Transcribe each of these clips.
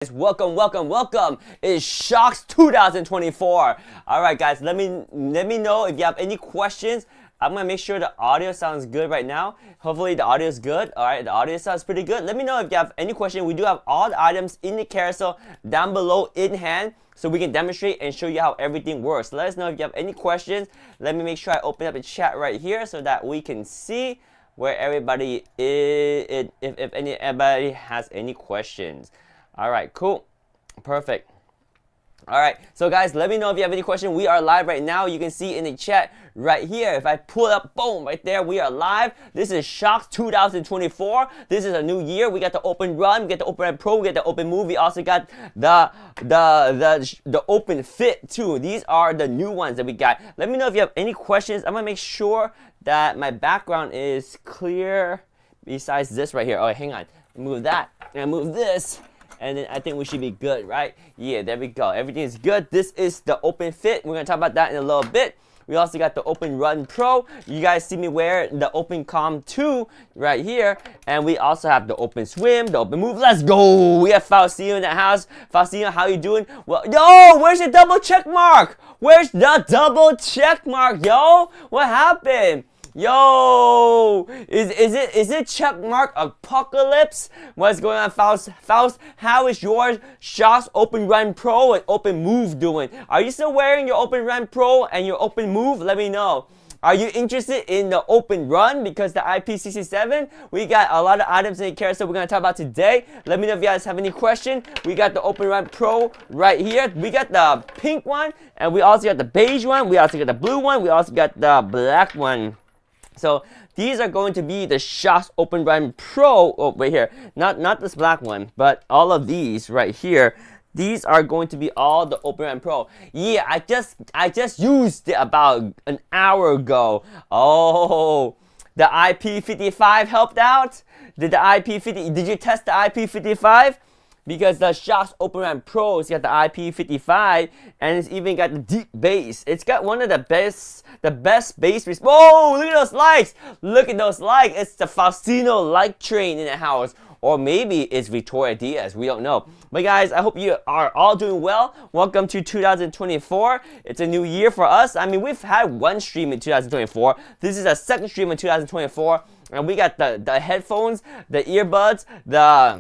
Welcome. It's Shocks 2024. All right, guys, let me know if you have any questions. I'm gonna make sure the audio sounds good right now. Hopefully the audio is good. All right, the audio sounds pretty good. Let me know if you have any question. We do have all the items in the carousel down below in hand, so we can demonstrate and show you how everything works. Let us know if you have any questions. Let me make sure I open up the chat right here so that we can see where everybody is, if anybody has any questions. All right, cool, perfect. All right, so guys, let me know if you have any questions. We are live right now. You can see in the chat right here. If I pull it up, boom, right there, we are live. This is Shocks 2024. This is a new year. We got the Open Run, we got the Open Run Pro, we got the Open Move. We also got the Open Fit too. These are the new ones that we got. Let me know if you have any questions. I'm gonna make sure that my background is clear. Besides this right here. Oh, hang on. Move that and move this. And then I think we should be good, right? Yeah, there we go. Everything is good. This is the Open Fit. We're going to talk about that in a little bit. We also got the Open Run Pro. You guys see me wear the Open Calm 2 right here. And we also have the Open Swim, the Open Move. Let's go! We have Faustino in the house. Faustino, how you doing? Well, yo, where's the double check mark? Where's the double check mark, yo? What happened? Yo, is it checkmark apocalypse? What's going on, Faust? How is your Shocks Open Run Pro and Open Move doing? Are you still wearing your Open Run Pro and your Open Move? Let me know. Are you interested in the Open Run? Because the IP67, we got a lot of items in the carousel we're going to talk about today. Let me know if you guys have any questions. We got the Open Run Pro right here. We got the pink one, and we also got the beige one. We also got the blue one. We also got the black one. So these are going to be the Shocks Open Run Pro. Oh, right here. Not this black one, but all of these right here. These are going to be all the Open Run Pro. Yeah, I just used it about an hour ago. Oh, the IP55 helped out. Did you test the IP55? Because the Shocks Open Run Pro's got the IP55, and it's even got the deep bass. It's got one of the best bass. Whoa, look at those likes! Look at those likes! It's the Faustino like train in the house. Or maybe it's Victoria Diaz, we don't know. But guys, I hope you are all doing well. Welcome to 2024. It's a new year for us. I mean, we've had one stream in 2024. This is a second stream in 2024. And we got the headphones, the earbuds, the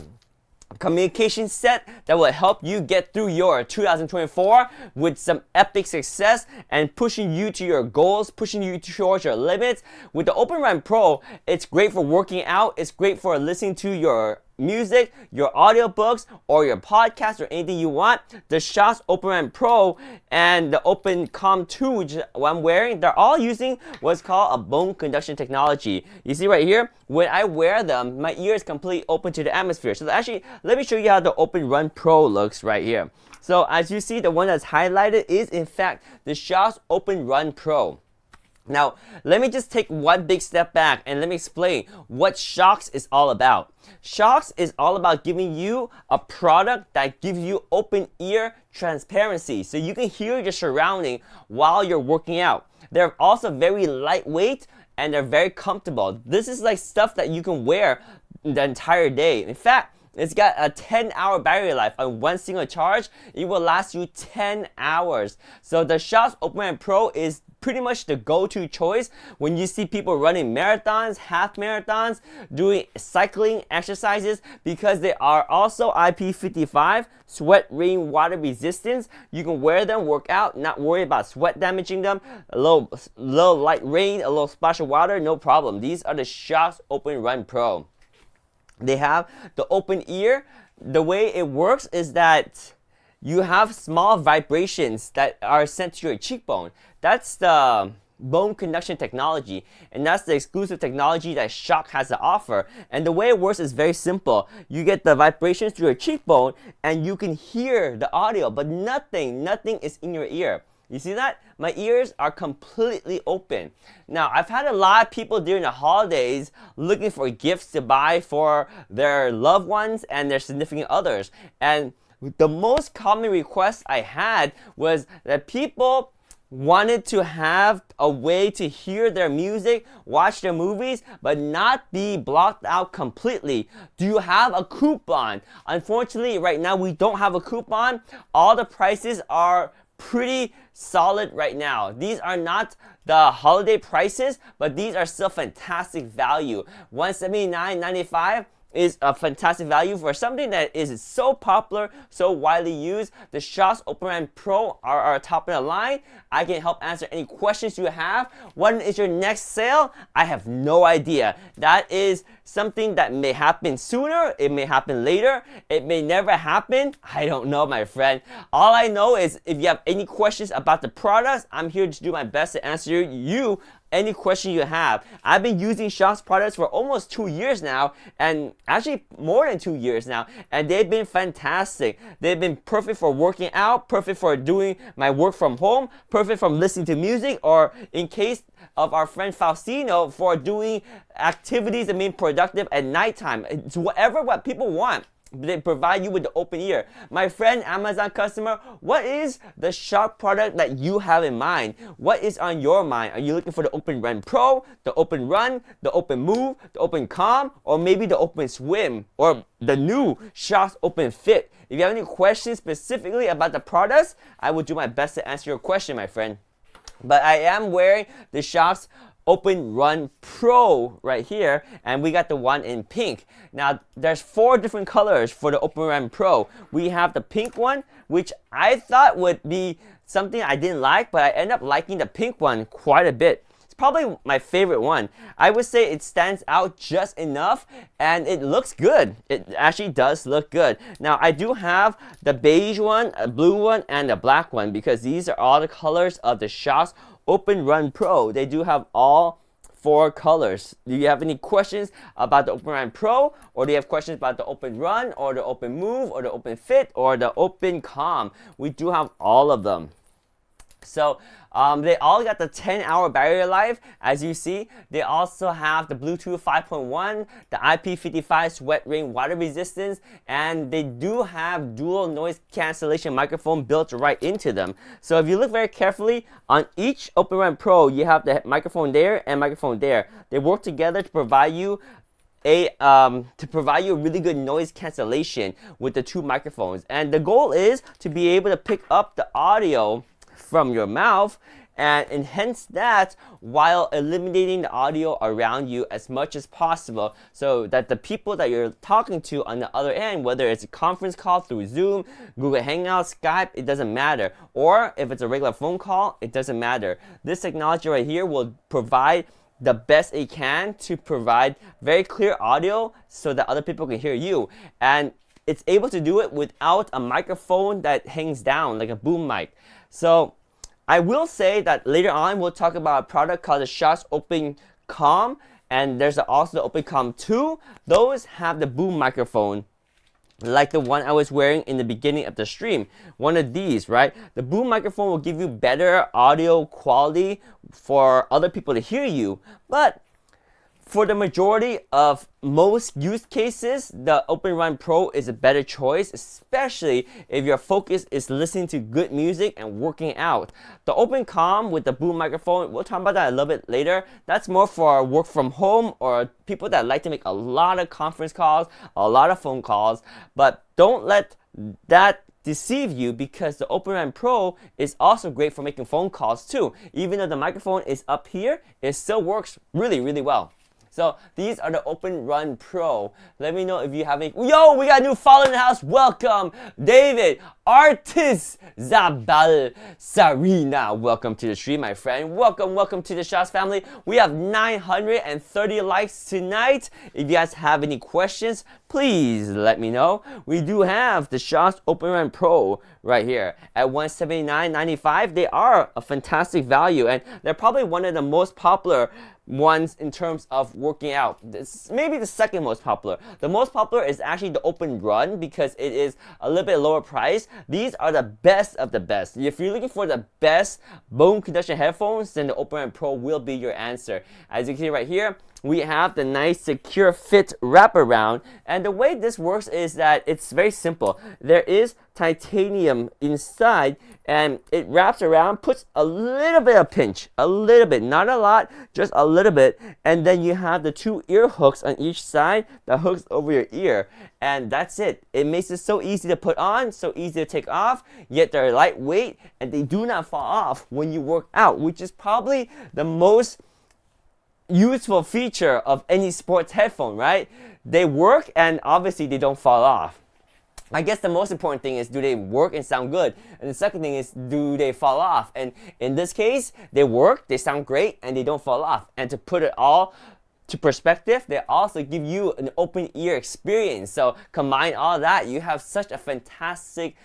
communication set that will help you get through your 2024 with some epic success and pushing you to your goals, pushing you towards your limits. With the Open Run Pro, it's great for working out. It's great for listening to your music, your audiobooks, or your podcast, or anything you want. The Shocks Open Run Pro and the Open Calm 2, which is what I'm wearing, they're all using what's called a bone conduction technology. You see right here, when I wear them, my ear is completely open to the atmosphere. So actually, let me show you how the Open Run Pro looks right here. So as you see, the one that's highlighted is in fact the Shocks Open Run Pro. Now, let me just take one big step back and let me explain what Shocks is all about. Shocks is all about giving you a product that gives you open ear transparency so you can hear your surrounding while you're working out. They're also very lightweight and they're very comfortable. This is like stuff that you can wear the entire day. In fact, it's got a 10-hour battery life on one single charge. It will last you 10 hours. So the Shocks Open Run Pro is pretty much the go-to choice when you see people running marathons, half marathons, doing cycling exercises, because they are also IP55, sweat, rain, water resistance. You can wear them, work out, not worry about sweat damaging them. A little light rain, a little splash of water, no problem. These are the Shocks Open Run Pro. They have the open ear. The way it works is that you have small vibrations that are sent to your cheekbone. That's the bone conduction technology, and that's the exclusive technology that Shock has to offer. And the way it works is very simple. You get the vibrations to your cheekbone, and you can hear the audio, but nothing is in your ear. You see that? My ears are completely open. Now, I've had a lot of people during the holidays looking for gifts to buy for their loved ones and their significant others. And the most common request I had was that people wanted to have a way to hear their music, watch their movies, but not be blocked out completely? Do you have a coupon? Unfortunately, right now we don't have a coupon. All the prices are pretty solid right now. These are not the holiday prices, but these are still fantastic value. $179.95 is a fantastic value for something that is so popular, so widely used. The Shokz OpenRAN Pro are our top of the line. I can help answer any questions you have. When is your next sale? I have no idea. That is something that may happen sooner, it may happen later, it may never happen. I don't know, my friend. All I know is if you have any questions about the products, I'm here to do my best to answer you any question you have. I've been using Shokz products for almost 2 years now, and actually more than 2 years now, and they've been fantastic. They've been perfect for working out, perfect for doing my work from home, perfect from listening to music, or in case of our friend Faustino, for doing activities and being productive at nighttime. It's whatever what people want. They provide you with the open ear. My friend, Amazon customer, what is the Shokz product that you have in mind? What is on your mind? Are you looking for the OpenRun Pro, the Open Run, the Open Move, the Open Calm, or maybe the Open Swim, or the new Shokz Open Fit? If you have any questions specifically about the products, I will do my best to answer your question, my friend. But I am wearing the Shokz OpenRun Pro right here, and we got the one in pink. Now there's 4 different colors for the OpenRun Pro. We have the pink one, which I thought would be something I didn't like, but I end up liking the pink one quite a bit. It's probably my favorite one. I would say it stands out just enough, and it looks good. It actually does look good. Now I do have the beige one, a blue one, and a black one, because these are all the colors of the Shokz OpenRun Pro. They do have all 4 colors. Do you have any questions about the OpenRun Pro, or do you have questions about the Open Run, or the Open Move, or the Open Fit, or the Open Calm? We do have all of them. So they all got the 10-hour battery life, as you see. They also have the Bluetooth 5.1, the IP55 sweat rain water resistance, and they do have dual noise cancellation microphone built right into them. So if you look very carefully, on each OpenRun Pro, you have the microphone there and microphone there. They work together to provide you a really good noise cancellation with the 2 microphones. And the goal is to be able to pick up the audio from your mouth and enhance that while eliminating the audio around you as much as possible, so that the people that you're talking to on the other end, whether it's a conference call through Zoom, Google Hangouts, Skype, it doesn't matter, or if it's a regular phone call, it doesn't matter. This technology right here will provide the best it can to provide very clear audio so that other people can hear you, and it's able to do it without a microphone that hangs down like a boom mic. So I will say that later on we'll talk about a product called the Shokz Open Calm, and there's also the Open Calm 2. Those have the boom microphone, like the one I was wearing in the beginning of the stream. One of these, right? The boom microphone will give you better audio quality for other people to hear you, but for the majority of most use cases, the OpenRun Pro is a better choice, especially if your focus is listening to good music and working out. The Open Calm with the boom microphone, we'll talk about that a little bit later. That's more for work from home or people that like to make a lot of conference calls, a lot of phone calls. But don't let that deceive you, because the OpenRun Pro is also great for making phone calls too. Even though the microphone is up here, it still works really, really well. So these are the OpenRun Pro. Let me know if you have any. Yo, we got a new follower in the house. Welcome, David, Artist, Zabal, Sarina. Welcome to the stream, my friend. Welcome to the Shokz family. We have 930 likes tonight. If you guys have any questions, please let me know. We do have the Shokz OpenRun Pro right here at $179.95. They are a fantastic value, and they're probably one of the most popular ones in terms of working out. This maybe the second most popular. The most popular is actually the Open Run, because it is a little bit lower price. These are the best of the best. If you're looking for the best bone conduction headphones, then the OpenRun Pro will be your answer. As you can see right here, we have the nice secure fit wraparound. And the way this works is that it's very simple. There is titanium inside, and it wraps around, puts a little bit of pinch, a little bit, not a lot, just a little bit. And then you have the 2 ear hooks on each side that hooks over your ear. And that's it. It makes it so easy to put on, so easy to take off, yet they're lightweight and they do not fall off when you work out, which is probably the most useful feature of any sports headphone, right? They work and obviously they don't fall off. I guess the most important thing is, do they work and sound good? And the second thing is, do they fall off? And in this case, they work, they sound great, and they don't fall off. And to put it all to perspective, they also give you an open ear experience. So combine all that, you have such a fantastic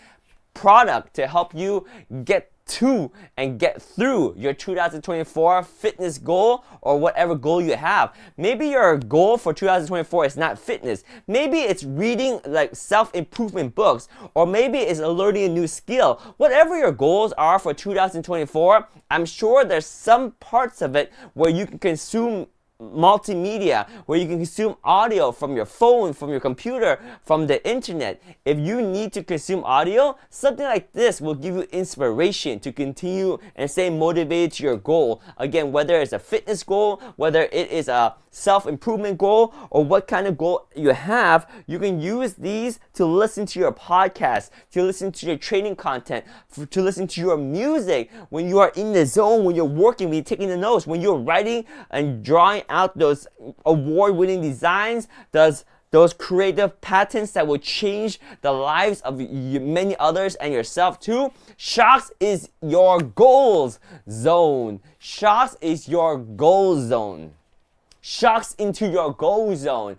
product to help you get to and get through your 2024 fitness goal or whatever goal you have. Maybe your goal for 2024 is not fitness. Maybe it's reading like self-improvement books, or maybe it's learning a new skill. Whatever your goals are for 2024, I'm sure there's some parts of it where you can consume multimedia, where you can consume audio from your phone, from your computer, from the internet. If you need to consume audio, something like this will give you inspiration to continue and stay motivated to your goal. Again, whether it's a fitness goal, whether it is a self-improvement goal, or what kind of goal you have, you can use these to listen to your podcast, to listen to your training content, to listen to your music when you are in the zone, when you're working, when you're taking the notes, when you're writing and drawing out those award-winning designs, those creative patterns that will change the lives of many others and yourself too. Shocks is your goals zone. Shocks is your goal zone. Shocks into your goal zone.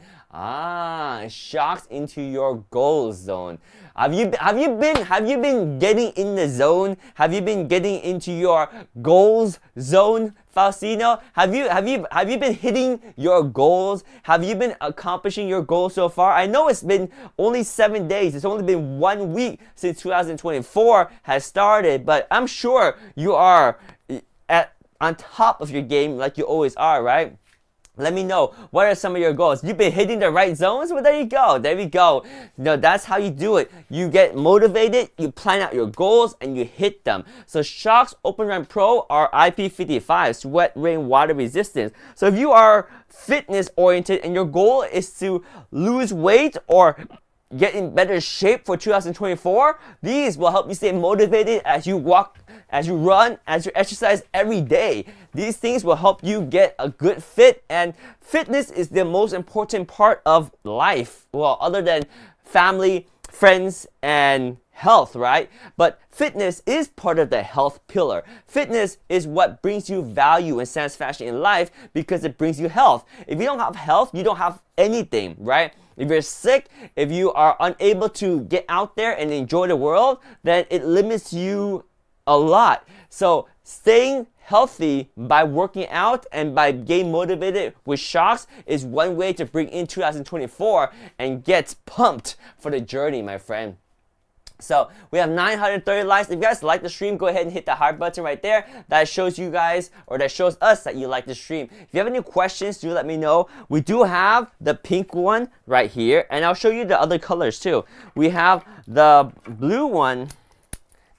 Shocks into your goal zone. Have you been getting in the zone? Have you been getting into your goals zone, Faustino? Have you been hitting your goals? Have you been accomplishing your goals so far? I know it's been only 7 days. It's only been 1 week since 2024 has started, but I'm sure you are on top of your game like you always are, right? Let me know, what are some of your goals? You've been hitting the right zones? Well, there you go. There we go. That's how you do it. You get motivated, you plan out your goals, and you hit them. So Shocks Open Run Pro are IP55, sweat, rain, water resistance. So if you are fitness oriented and your goal is to lose weight or get in better shape for 2024, these will help you stay motivated as you walk, as you run, as you exercise every day. These things will help you get a good fit, and fitness is the most important part of life. Well, other than family, friends, and health, right? But fitness is part of the health pillar. Fitness is what brings you value and satisfaction in life because it brings you health. If you don't have health, you don't have anything, right? If you're sick, if you are unable to get out there and enjoy the world, then it limits you a lot. So staying healthy by working out and by getting motivated with Shocks is one way to bring in 2024 and get pumped for the journey, my friend. So we have 930 likes. If you guys like the stream, go ahead and hit the heart button right there. That shows you guys, or that shows us that you like the stream. If you have any questions, do let me know. We do have the pink one right here, and I'll show you the other colors too. We have the blue one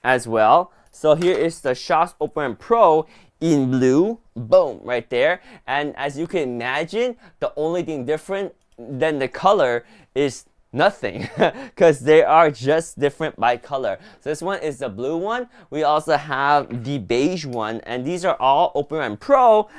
as well. So here is the Shocks Open Run Pro in blue. Boom, right there. And as you can imagine, the only thing different than the color is nothing, because they are just different by color. So this one is the blue one. We also have the beige one, and these are all Open Run Pro.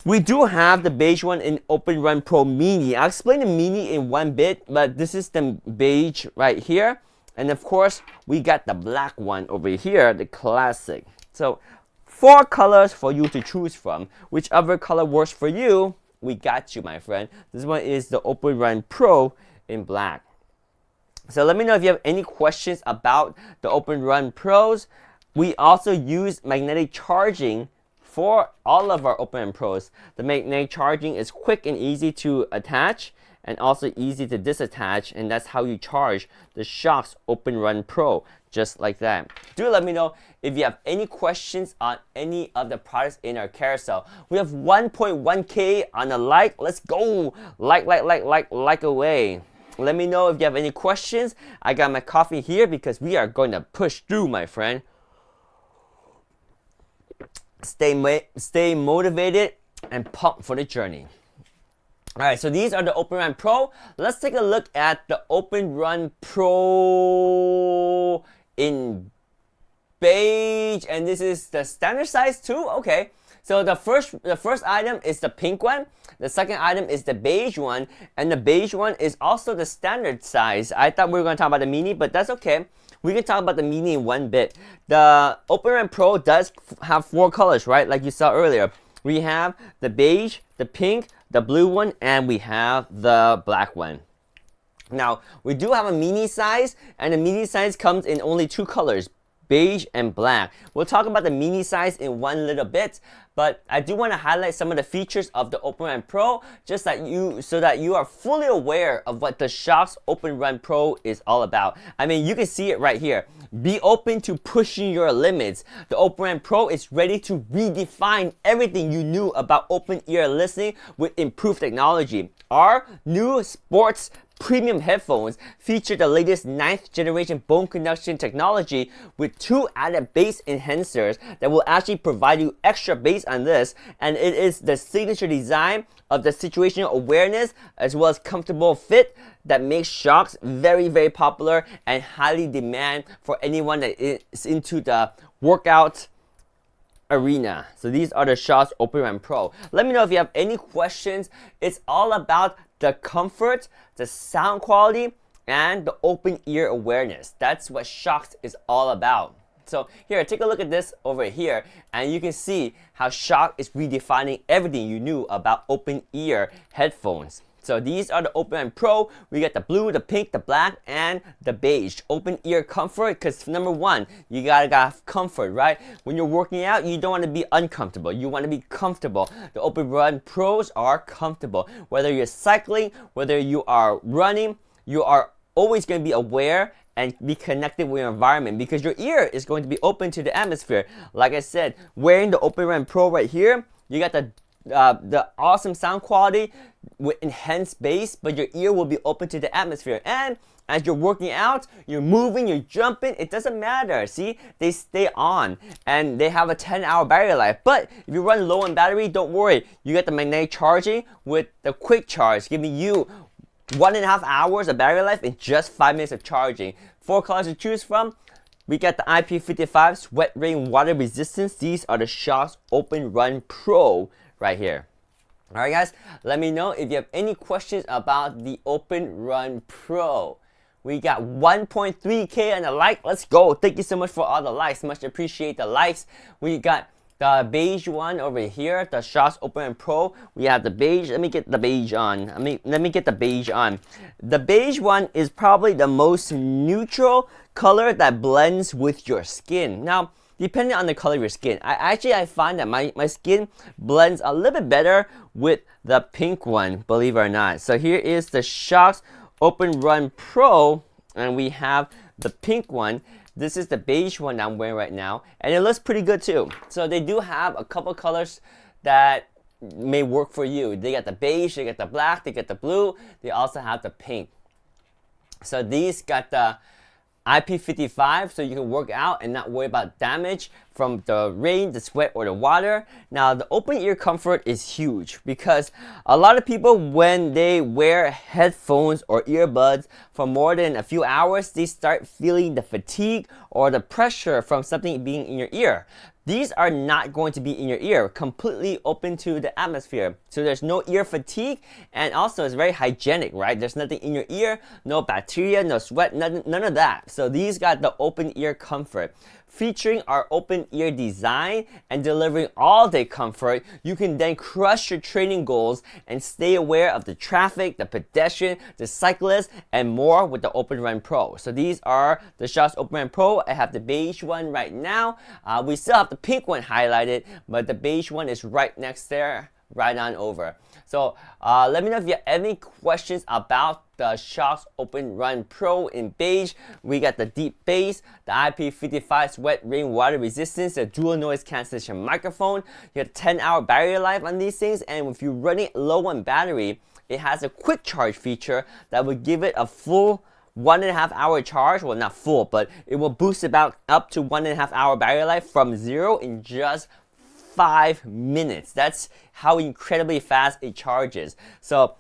We do have the beige one in Open Run Pro Mini. I'll explain the Mini in one bit, but this is the beige right here. And of course, we got the black one over here, the classic. So 4 colors for you to choose from. Whichever color works for you, we got you, my friend. This one is the Open Run Pro in black. So let me know if you have any questions about the Open Run Pros. We also use magnetic charging for all of our Open Run Pros. The magnetic charging is quick and easy to attach, and also easy to disattach, and that's how you charge the Shox Open Run Pro, just like that. Do let me know if you have any questions on any of the products in our carousel. We have 1.1K on the like. Let's go. Like away. Let me know if you have any questions. I got my coffee here because we are going to push through, my friend. Stay motivated and pumped for the journey. Alright, so these are the Open Run Pro. Let's take a look at the Open Run Pro in beige, and this is the standard size too. Okay, so the first item is the pink one, the second item is the beige one, and the beige one is also the standard size. I thought we were going to talk about the mini, but that's okay. We can talk about the mini in one bit. The Open Run Pro does have 4 colors, right? Like you saw earlier. We have the beige, the pink, the blue one, and we have the black one. Now, we do have a mini size, and the mini size comes in only 2 colors, beige and black. We'll talk about the mini size in one little bit, but I do want to highlight some of the features of the Open Run Pro just so that you are fully aware of what the Shox Open Run Pro is all about. I mean, you can see it right here. Be open to pushing your limits. The Open Run Pro is ready to redefine everything you knew about open ear listening with improved technology. Our new sports premium headphones feature the latest 9th generation bone conduction technology with 2 added bass enhancers that will actually provide you extra bass on this, and it is the signature design of the situational awareness as well as comfortable fit that makes Shox very, very popular and highly demand for anyone that is into the workout arena. So these are the Shox Open Run Pro. Let me know if you have any questions. It's all about the comfort, the sound quality, and the open ear awareness. That's what Shox is all about. So here, take a look at this over here, and you can see how Shox is redefining everything you knew about open ear headphones. So these are the Open Run Pro. We got the blue, the pink, the black, and the beige. Open ear comfort, because number one, you gotta have comfort, right? When you're working out, you don't want to be uncomfortable. You want to be comfortable. The Open Run Pros are comfortable. Whether you're cycling, whether you are running, you are always going to be aware and be connected with your environment because your ear is going to be open to the atmosphere. Like I said, wearing the Open Run Pro right here, you got the awesome sound quality with enhanced bass, but your ear will be open to the atmosphere. And as you're working out, you're moving, you're jumping, it doesn't matter. See, they stay on and they have a 10-hour battery life. But if you run low on battery, don't worry. You get the magnetic charging with the quick charge, giving you 1.5 hours of battery life in just 5 minutes of charging. 4 colors to choose from. We got the IP55 Sweat Rain Water Resistance. These are the Shox Open Run Pro right here. Alright guys, let me know if you have any questions about the Open Run Pro. We got 1.3K on the like. Let's go. Thank you so much for all the likes. Much appreciate the likes. We got the beige one over here, the Shox Open Run Pro. We have the beige. Let me get the beige on. Let me get the beige on. The beige one is probably the most neutral color that blends with your skin. Now, depending on the color of your skin, I find that my skin blends a little bit better with the pink one, believe it or not. So here is the Shox Open Run Pro, and we have the pink one. This is the beige one that I'm wearing right now, and it looks pretty good too. So they do have a couple colors that may work for you. They got the beige, they got the black, they got the blue, they also have the pink. So these got the IP55, so you can work out and not worry about damage from the rain, the sweat, or the water. Now, the open ear comfort is huge because a lot of people, when they wear headphones or earbuds for more than a few hours, they start feeling the fatigue or the pressure from something being in your ear. These are not going to be in your ear, completely open to the atmosphere. So there's no ear fatigue, and also it's very hygienic, right? There's nothing in your ear, no bacteria, no sweat, none of that. So these got the open ear comfort. Featuring our open ear design and delivering all-day comfort, you can then crush your training goals and stay aware of the traffic, the pedestrian, the cyclist, and more with the Open Run Pro. So these are the Shox Open Run Pro. I have the beige one right now. We still have the pink one highlighted, but the beige one is right next there right on over. So let me know if you have any questions about the Shokz Open Run Pro in beige. We got the deep bass, the IP55 sweat rainwater resistance, the dual noise cancellation microphone. You have 10-hour battery life on these things, and if you're running low on battery, it has a quick charge feature that will give it a full 1.5 hour charge. Well, not full, but it will boost about up to 1.5 hour battery life from 0 in just 5 minutes. That's how incredibly fast it charges. So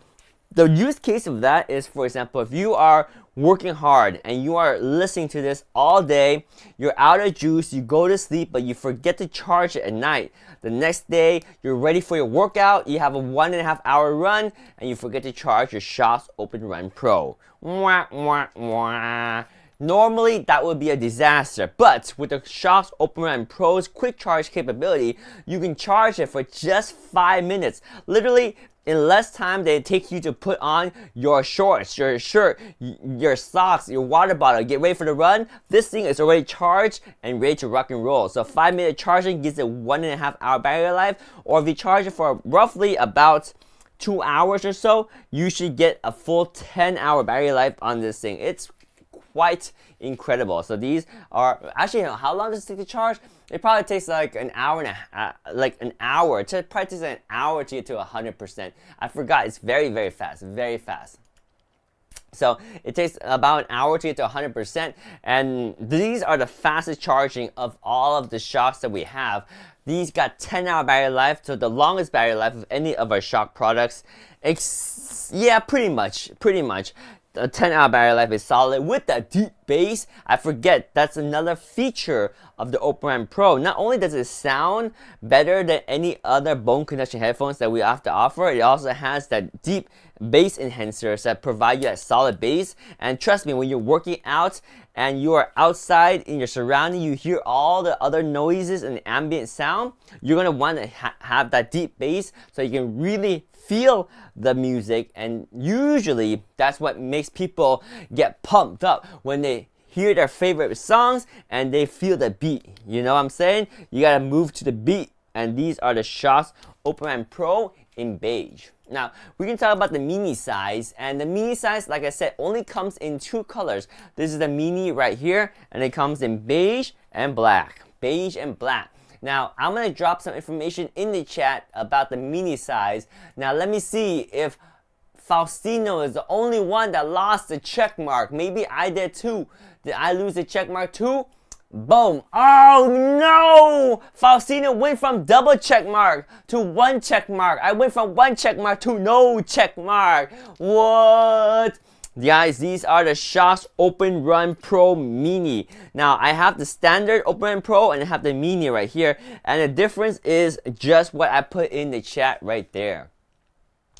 the use case of that is, for example, if you are working hard and you are listening to this all day, you're out of juice, you go to sleep, but you forget to charge it at night. The next day, you're ready for your workout, you have a 1.5 hour run, and you forget to charge your Shokz Open Run Pro. Wah, wah, wah. Normally, that would be a disaster, but with the Shokz Open Run Pro's quick charge capability, you can charge it for just 5 minutes. Literally, in less time than it takes you to put on your shorts, your shirt, your socks, your water bottle, get ready for the run, this thing is already charged and ready to rock and roll. So 5-minute charging gives it 1.5 hour battery life, or if you charge it for roughly about 2 hours or so, you should get a full 10-hour battery life on this thing. It's quite incredible. So these are actually, how long does it take to charge? It probably takes like an hour and an hour. It probably takes an hour to get to 100%. I forgot. It's very, very fast. Very fast. So it takes about an hour to get to 100%, and these are the fastest charging of all of the Shokz that we have. These got 10-hour battery life, so the longest battery life of any of our Shokz products. Yeah, pretty much. The 10-hour battery life is solid with that deep bass. I forget, that's another feature of the Open Run Pro. Not only does it sound better than any other bone conduction headphones that we have to offer, it also has that deep bass enhancers that provide you that solid bass. And trust me, when you're working out and you are outside in your surrounding, you hear all the other noises and ambient sound, you're going to want to have that deep bass so you can really feel the music, and usually that's what makes people get pumped up when they hear their favorite songs and they feel the beat. You know what I'm saying? You gotta move to the beat, and these are the Shokz Open Run Pro in beige. Now, we can talk about the mini size, and the mini size, like I said, only comes in 2 colors. This is the mini right here, and it comes in beige and black. Beige and black. Now, I'm going to drop some information in the chat about the mini size. Now, let me see if Faustino is the only one that lost the check mark. Maybe I did too. Did I lose the check mark too? Boom. Oh no! Faustino went from double check mark to 1 check mark. I went from 1 check mark to no check mark. What? Guys, these are the Shokz Open Run Pro Mini. Now, I have the standard Open Run Pro and I have the Mini right here. And the difference is just what I put in the chat right there.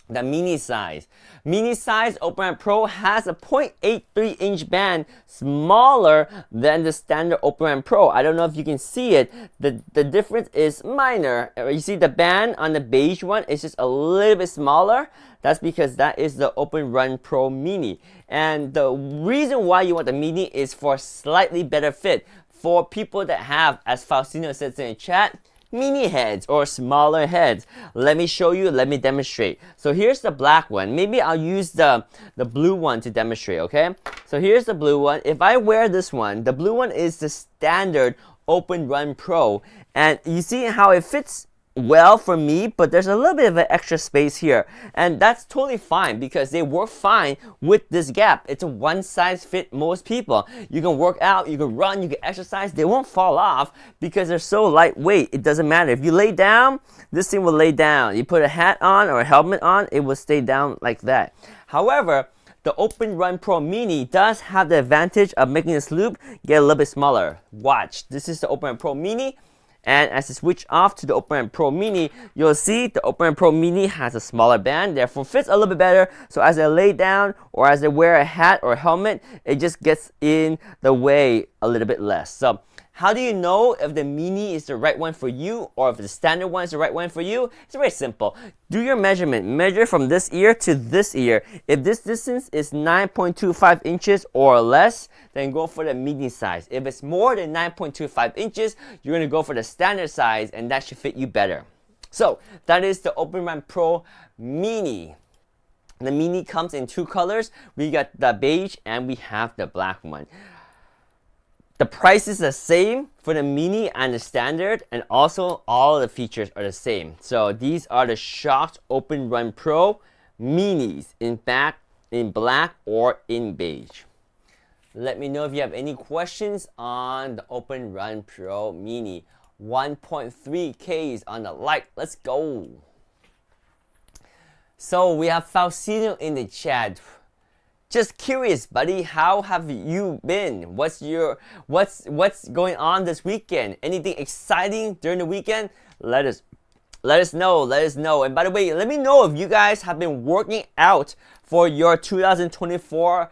The mini size. Mini size Open Run Pro has a 0.83 inch band, smaller than the standard Open Run Pro. I don't know if you can see it. The difference is minor. You see the band on the beige one is just a little bit smaller. That's because that is the Open Run Pro Mini. And the reason why you want the Mini is for slightly better fit. For people that have, as Faustino says in the chat, mini heads or smaller heads. Let me show you, let me demonstrate. So here's the black one. Maybe I'll use the blue one to demonstrate, okay? So here's the blue one. If I wear this one, the blue one is the standard Open Run Pro. And you see how it fits well for me, but there's a little bit of an extra space here, and that's totally fine because they work fine with this gap. It's a one size fit most people. You can work out, you can run, you can exercise, they won't fall off because they're so lightweight. It doesn't matter if you lay down, this thing will lay down. You put a hat on or a helmet on, it will stay down like that. However, the Open Run Pro Mini does have the advantage of making this loop get a little bit smaller. Watch, this is the Open Run Pro Mini. And as I switch off to the Open Run Pro Mini, you'll see the Open Run Pro Mini has a smaller band, therefore fits a little bit better. So as I lay down or as I wear a hat or a helmet, it just gets in the way a little bit less. So how do you know if the Mini is the right one for you or if the standard one is the right one for you? It's very simple. Do your measurement. Measure from this ear to this ear. If this distance is 9.25 inches or less, then go for the Mini size. If it's more than 9.25 inches, you're going to go for the standard size, and that should fit you better. So that is the Open Run Pro Mini. The Mini comes in 2 colors. We got the beige and we have the black one. The price is the same for the Mini and the Standard, and also all of the features are the same. So these are the Shox Open Run Pro Minis in black or in beige. Let me know if you have any questions on the Open Run Pro Mini. 1.3Ks on the like. Let's go. So we have Faustino in the chat. Just curious, buddy, how have you been? What's going on this weekend? Anything exciting during the weekend? Let us know. And by the way, let me know if you guys have been working out for your 2024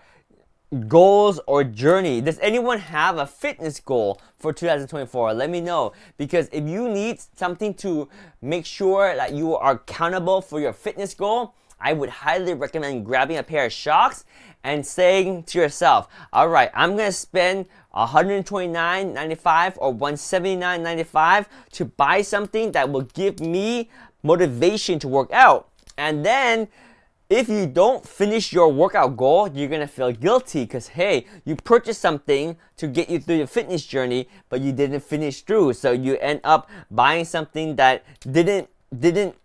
goals or journey. Does anyone have a fitness goal for 2024? Let me know, because if you need something to make sure that you are accountable for your fitness goal, I would highly recommend grabbing a pair of Shox and saying to yourself, all right, I'm going to spend $129.95 or $179.95 to buy something that will give me motivation to work out. And then if you don't finish your workout goal, you're going to feel guilty because, hey, you purchased something to get you through your fitness journey, but you didn't finish through. So you end up buying something that you didn't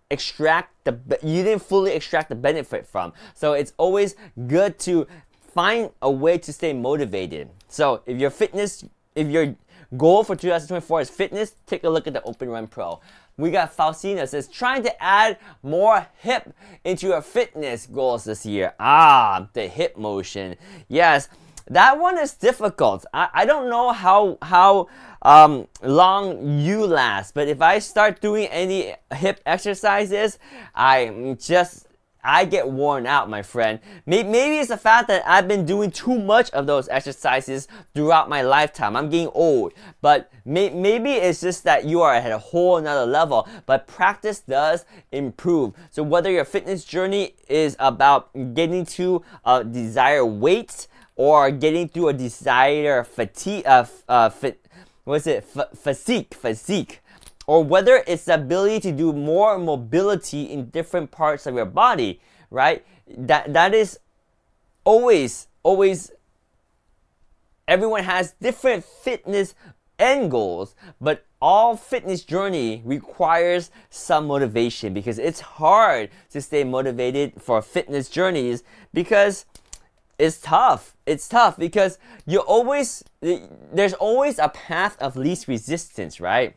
fully extract the benefit from. So it's always good to find a way to stay motivated. So if your goal for 2024 is fitness, take a look at the Open Run Pro. We got Faustina says, trying to add more hip into your fitness goals this year. The hip motion. Yes, that one is difficult. I don't know how long you last, but if I start doing any hip exercises, I get worn out, my friend. Maybe it's the fact that I've been doing too much of those exercises throughout my lifetime. I'm getting old. But maybe it's just that you are at a whole another level. But practice does improve. So whether your fitness journey is about getting to a desired weight or getting to a desired physique, or whether it's the ability to do more mobility in different parts of your body, right? That is always, everyone has different fitness end goals, but all fitness journey requires some motivation, because it's hard to stay motivated for fitness journeys because it's tough. It's tough because there's always a path of least resistance, right?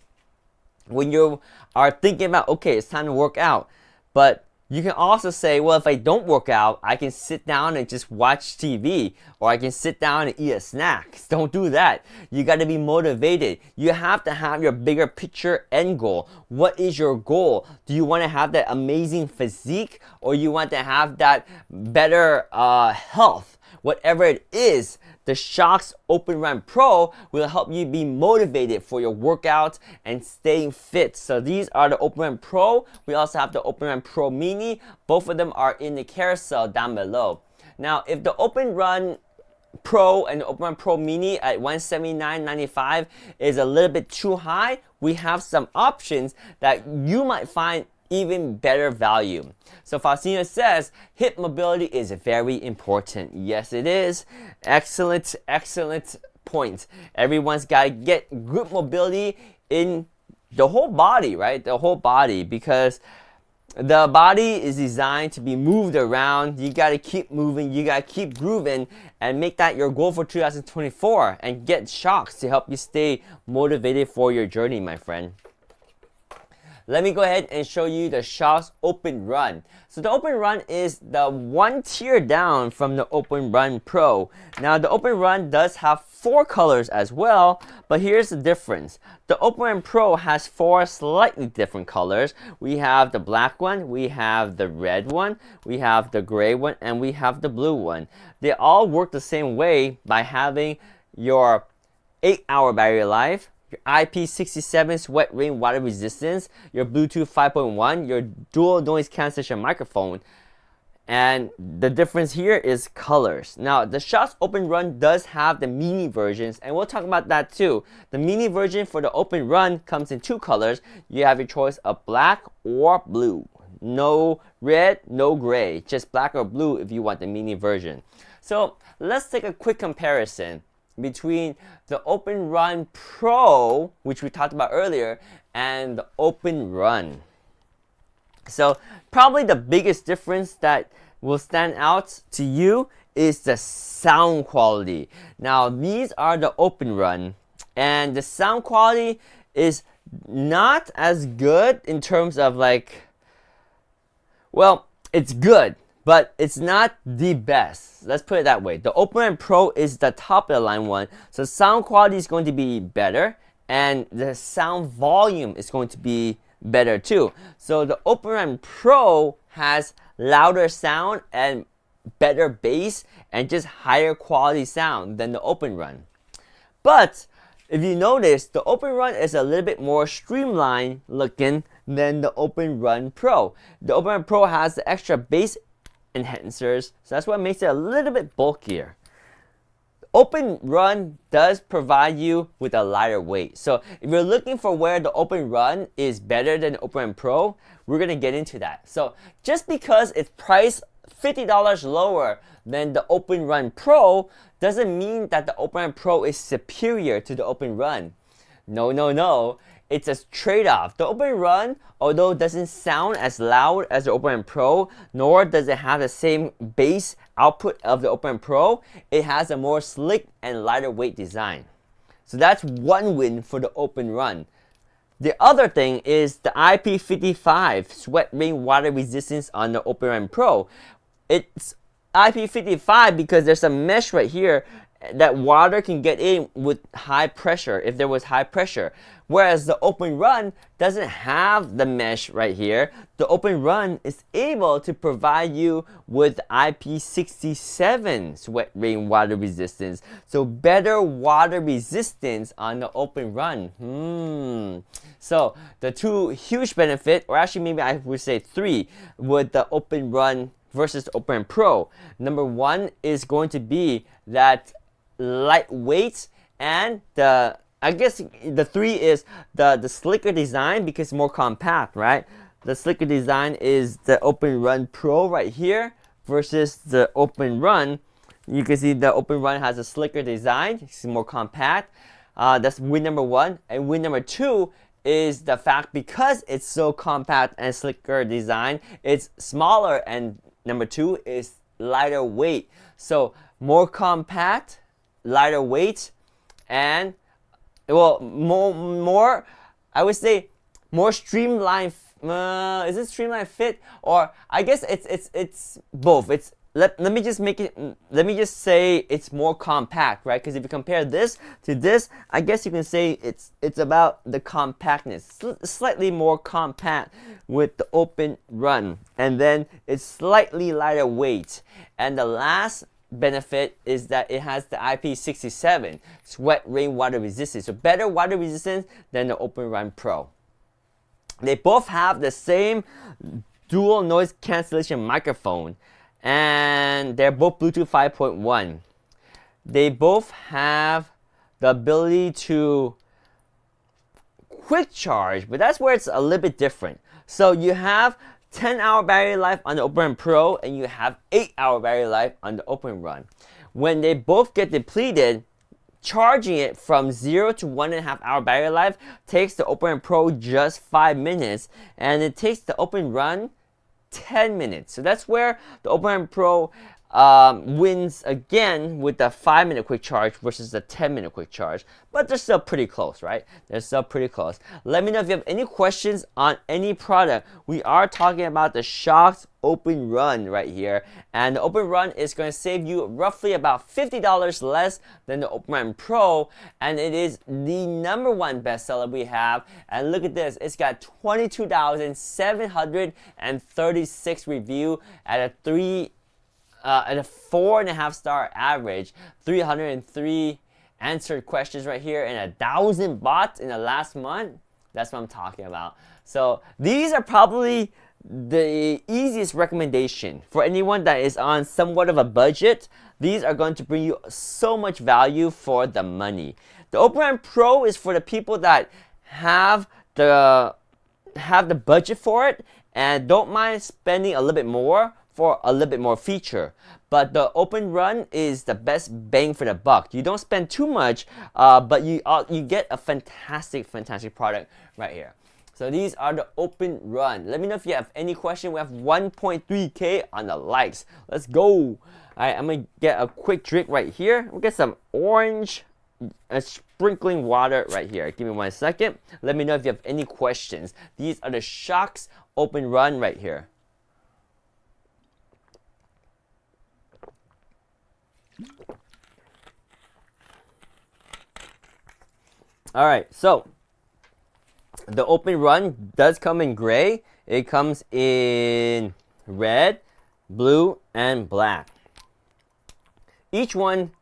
When you are thinking about, okay, it's time to work out. But you can also say, well, if I don't work out, I can sit down and just watch TV, or I can sit down and eat a snack. Don't do that. You got to be motivated. You have to have your bigger picture end goal. What is your goal? Do you want to have that amazing physique, or you want to have that better health? Whatever it is, the Shox Open Run Pro will help you be motivated for your workouts and staying fit. So these are the Open Run Pro. We also have the Open Run Pro Mini. Both of them are in the carousel down below. Now, if the Open Run Pro and the Open Run Pro Mini at $179.95 is a little bit too high, we have some options that you might find even better value. So Faustina says, hip mobility is very important. Yes, it is. Excellent point. Everyone's got to get good mobility in the whole body, right? The whole body, because the body is designed to be moved around. You got to keep moving. You got to keep grooving and make that your goal for 2024 and get Shox to help you stay motivated for your journey, my friend. Let me go ahead and show you the Shox Open Run. So the Open Run is the one tier down from the Open Run Pro. Now the Open Run does have 4 colors as well, but here's the difference. The Open Run Pro has 4 slightly different colors. We have the black one, we have the red one, we have the gray one, and we have the blue one. They all work the same way by having your 8-hour battery life, your IP67 sweat rain water resistance, your Bluetooth 5.1, your dual noise cancellation microphone, And the difference here is colors. Now, the Shox Open Run does have the mini versions, and we'll talk about that too. The mini version for the Open Run comes in 2 colors. You have your choice of black or blue. No red, no gray, just black or blue if you want the mini version. So let's take a quick comparison between the Open Run Pro, which we talked about earlier, and the Open Run. So probably the biggest difference that will stand out to you is the sound quality. Now these are the Open Run, and the sound quality is not as good in terms of like, well, it's good, but it's not the best. Let's put it that way. The Open Run Pro is the top of the line one, so sound quality is going to be better, and the sound volume is going to be better too. So the Open Run Pro has louder sound and better bass and just higher quality sound than the Open Run. But if you notice, the Open Run is a little bit more streamlined looking than the Open Run Pro. The Open Run Pro has the extra bass enhancers, so that's what makes it a little bit bulkier. Open Run does provide you with a lighter weight. So if you're looking for where the Open Run is better than the Open Run Pro, we're going to get into that. So just because it's priced $50 lower than the Open Run Pro doesn't mean that the Open Run Pro is superior to the Open Run. No, no, no. It's a trade-off. The Open Run, although it doesn't sound as loud as the Open Run Pro, nor does it have the same bass output of the Open Run Pro, it has a more slick and lighter weight design. So that's one win for the Open Run. The other thing is the IP55 sweat rain water resistance on the Open Run Pro. It's IP55 because there's a mesh right here that water can get in with high pressure if there was high pressure. Whereas the Open Run doesn't have the mesh right here. The Open Run is able to provide you with IP67 sweat rain water resistance. So better water resistance on the Open Run. So the 2 huge benefit, or actually maybe I would say 3, with the Open Run versus the Open Run Pro. Number 1 is going to be that lightweight, and I guess the 3 is the slicker design because it's more compact, right? The slicker design is the Open Run Pro right here versus the Open Run. You can see the Open Run has a slicker design, it's more compact. That's win number 1. And win number 2 is the fact because it's so compact and slicker design, it's smaller, and number 2 is lighter weight. So more compact, lighter weight, and well, more I would say more streamlined. Is it streamlined fit, or I guess it's both. It's let me just make it. Let me just say it's more compact, right? Because if you compare this to this, I guess you can say it's about the compactness. Slightly more compact with the Open Run, and then it's slightly lighter weight. And the last benefit is that it has the IP67 sweat rain water resistance, so better water resistance than the Open Run Pro. They both have the same dual noise cancellation microphone, and they're both Bluetooth 5.1. They both have the ability to quick charge, but that's where it's a little bit different. So you have 10-hour battery life on the Open Run Pro, and you have 8-hour battery life on the Open Run. When they both get depleted, charging it from 0 to 1.5 hour battery life takes the Open Run Pro just 5 minutes, and it takes the Open Run 10 minutes. So that's where the Open Run Pro wins again with the 5-minute quick charge versus the 10-minute quick charge. But they're still pretty close, right? They're still pretty close. Let me know if you have any questions on any product. We are talking about the Shox Open Run right here. And the Open Run is going to save you roughly about $50 less than the Open Run Pro. And it is the #1 bestseller we have. And look at this. It's got 22,736 reviews at a 4.5 star average, 303 answered questions right here, and 1,000 bots in the last month. That's what I'm talking about. So these are probably the easiest recommendation for anyone that is on somewhat of a budget. These are going to bring you so much value for the money. The Open Run Pro is for the people that have the budget for it and don't mind spending a little bit more for a little bit more feature. But the Open Run is the best bang for the buck. You don't spend too much, but you get a fantastic product right here. So these are the Open Run. Let me know if you have any question. We have 1.3K on the likes. Let's go. All right, I'm gonna get a quick drink right here. We'll get some orange sprinkling water right here. Give me 1 second. Let me know if you have any questions. These are the Shox Open Run right here. All right, so the Open Run does come in gray. It comes in red, blue, and black. Each one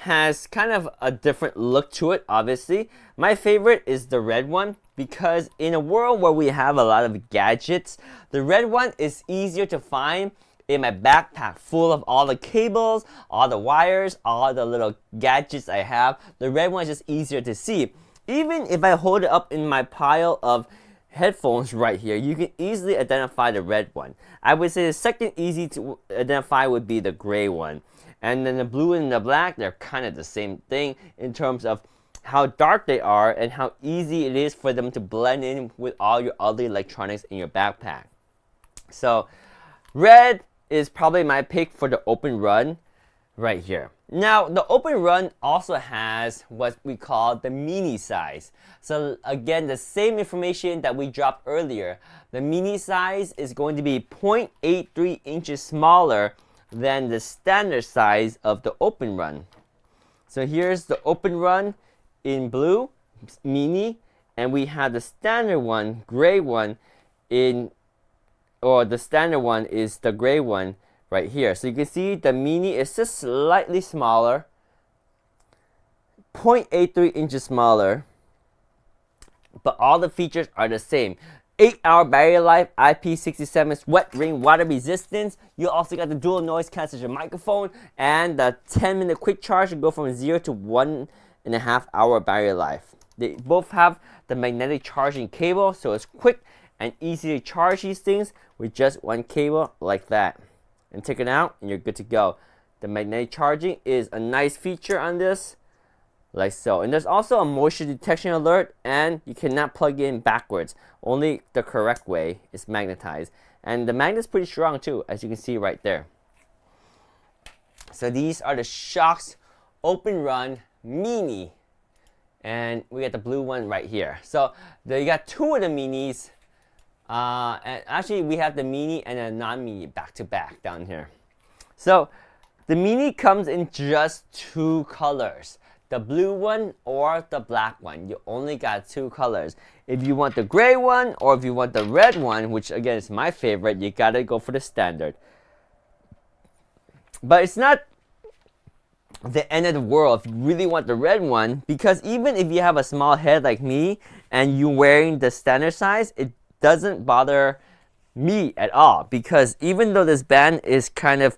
has kind of a different look to it, obviously. My favorite is the red one because in a world where we have a lot of gadgets, the red one is easier to find in my backpack full of all the cables, all the wires, all the little gadgets I have. The red one is just easier to see. Even if I hold it up in my pile of headphones right here, you can easily identify the red one. I would say the second easy to identify would be the gray one. And then the blue and the black, they're kind of the same thing in terms of how dark they are and how easy it is for them to blend in with all your other electronics in your backpack. So red is probably my pick for the Open Run right here. Now, the Open Run also has what we call the mini size. So again, the same information that we dropped earlier. The mini size is going to be 0.83 inches smaller than the standard size of the Open Run. So here's the Open Run in blue, mini, and we have the standard one, gray one, the standard one is the gray one right here. So you can see the mini is just slightly smaller, 0.83 inches smaller, but all the features are the same. 8-hour battery life, IP67 sweat ring water resistance. You also got the dual noise cancellation microphone and the 10-minute quick charge to go from 0 to 1.5 hour battery life. They both have the magnetic charging cable, so it's quick and easy to charge these things with just one cable like that. And take it out and you're good to go. The magnetic charging is a nice feature on this, like so. And there's also a motion detection alert, and you cannot plug in backwards. Only the correct way is magnetized. And the magnet's pretty strong too, as you can see right there. So these are the Shox Open Run Mini. And we got the blue one right here. So you got two of the minis. And actually we have the mini and a non-mini back to back down here. So the mini comes in just two colors, the blue one or the black one. You only got two colors. If you want the gray one or if you want the red one, which again is my favorite, you gotta go for the standard. But it's not the end of the world if you really want the red one, because even if you have a small head like me and you're wearing the standard size, it doesn't bother me at all, because even though this band is kind of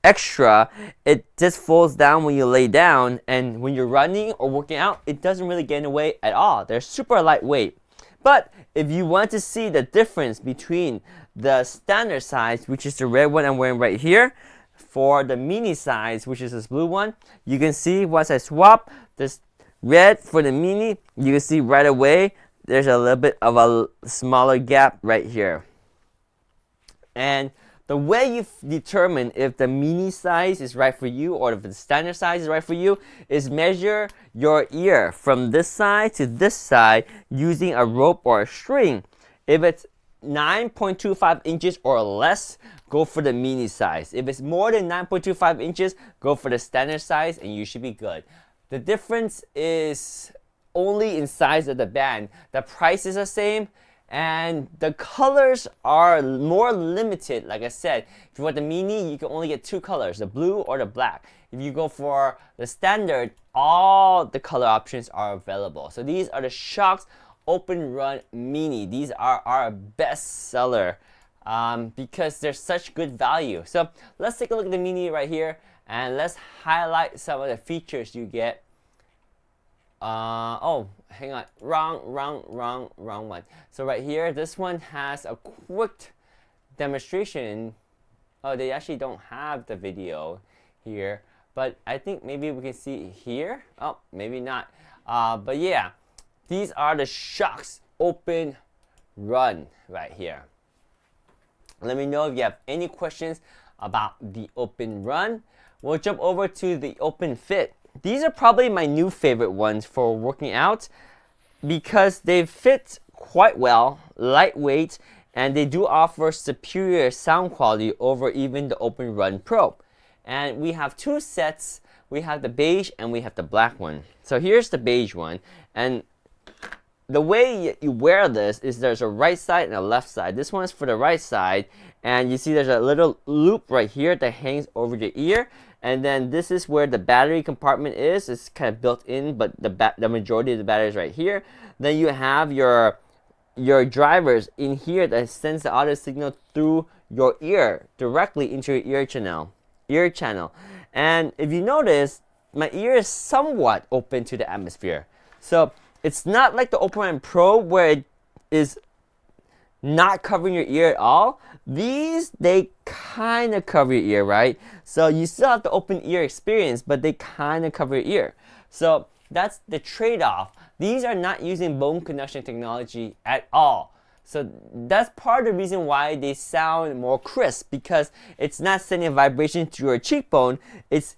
extra, it just folds down when you lay down, and when you're running or working out, it doesn't really get in the way at all. They're super lightweight. But if you want to see the difference between the standard size, which is the red one I'm wearing right here, for the mini size, which is this blue one, you can see once I swap this red for the mini, you can see right away there's a little bit of a smaller gap right here. And the way you determine if the mini size is right for you or if the standard size is right for you is measure your ear from this side to this side using a rope or a string. If it's 9.25 inches or less, go for the mini size. If it's more than 9.25 inches, go for the standard size and you should be good. The difference is only in size of the band. The price is the same and the colors are more limited. Like I said, if you want the mini, you can only get two colors, the blue or the black. If you go for the standard, all the color options are available. So these are the Shox Open Run Mini. These are our best seller because they're such good value. So let's take a look at the Mini right here, and let's highlight some of the features you get. Oh, hang on, wrong one. So right here, this one has a quick demonstration. Oh, they actually don't have the video here, but I think maybe we can see here. Oh, maybe not. But yeah, these are the Shokz Open Run right here. Let me know if you have any questions about the Open Run. We'll jump over to the Open Fit. These are probably my new favorite ones for working out because they fit quite well, lightweight, and they do offer superior sound quality over even the Open Run Pro. And we have two sets. We have the beige and we have the black one. So here's the beige one, and the way you wear this is there's a right side and a left side. This one is for the right side, and you see there's a little loop right here that hangs over the ear, and then this is where the battery compartment is. It's kind of built in, but the majority of the battery is right here. Then you have your drivers in here that sends the audio signal through your ear directly into your ear channel. And if you notice, my ear is somewhat open to the atmosphere. So it's not like the Open Run Pro where it is not covering your ear at all. These, they kind of cover your ear, right? So you still have the open ear experience, but they kind of cover your ear. So that's the trade-off. These are not using bone conduction technology at all. So that's part of the reason why they sound more crisp, because it's not sending a vibration to your cheekbone. It's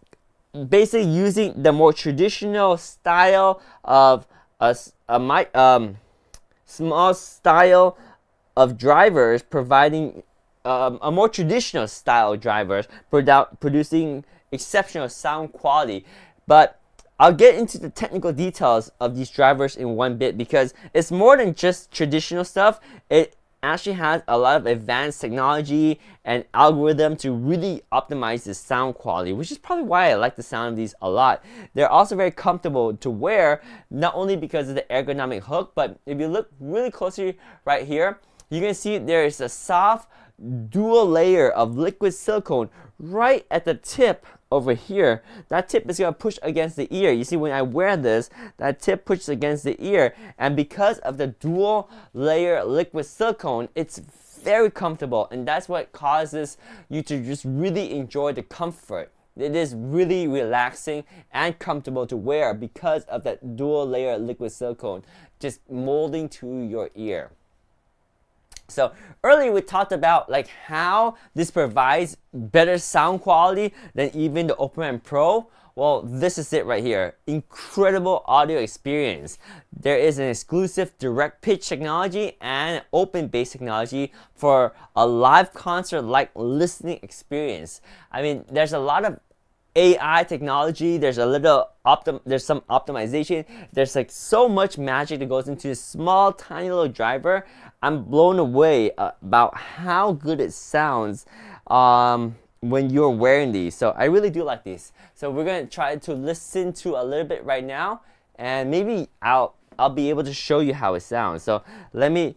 basically using the more traditional style of small style of drivers, providing a more traditional style of drivers, producing exceptional sound quality. But I'll get into the technical details of these drivers in one bit, because it's more than just traditional stuff. It actually has a lot of advanced technology and algorithm to really optimize the sound quality, which is probably why I like the sound of these a lot. They're also very comfortable to wear, not only because of the ergonomic hook, but if you look really closely right here, you can see there is a soft dual layer of liquid silicone right at the tip over here. That tip is going to push against the ear. You see, when I wear this, that tip pushes against the ear, and because of the dual layer liquid silicone, it's very comfortable, and that's what causes you to just really enjoy the comfort. It is really relaxing and comfortable to wear because of that dual layer liquid silicone just molding to your ear. So earlier we talked about like how this provides better sound quality than even the Open Run Pro. Well, this is it right here. Incredible audio experience. There is an exclusive direct pitch technology and open bass technology for a live concert-like listening experience. I mean, there's a lot of AI technology, there's some optimization, there's like so much magic that goes into this small tiny little driver. I'm blown away about how good it sounds when you're wearing these. So I really do like these. So we're gonna try to listen to a little bit right now, and maybe I'll be able to show you how it sounds. So let me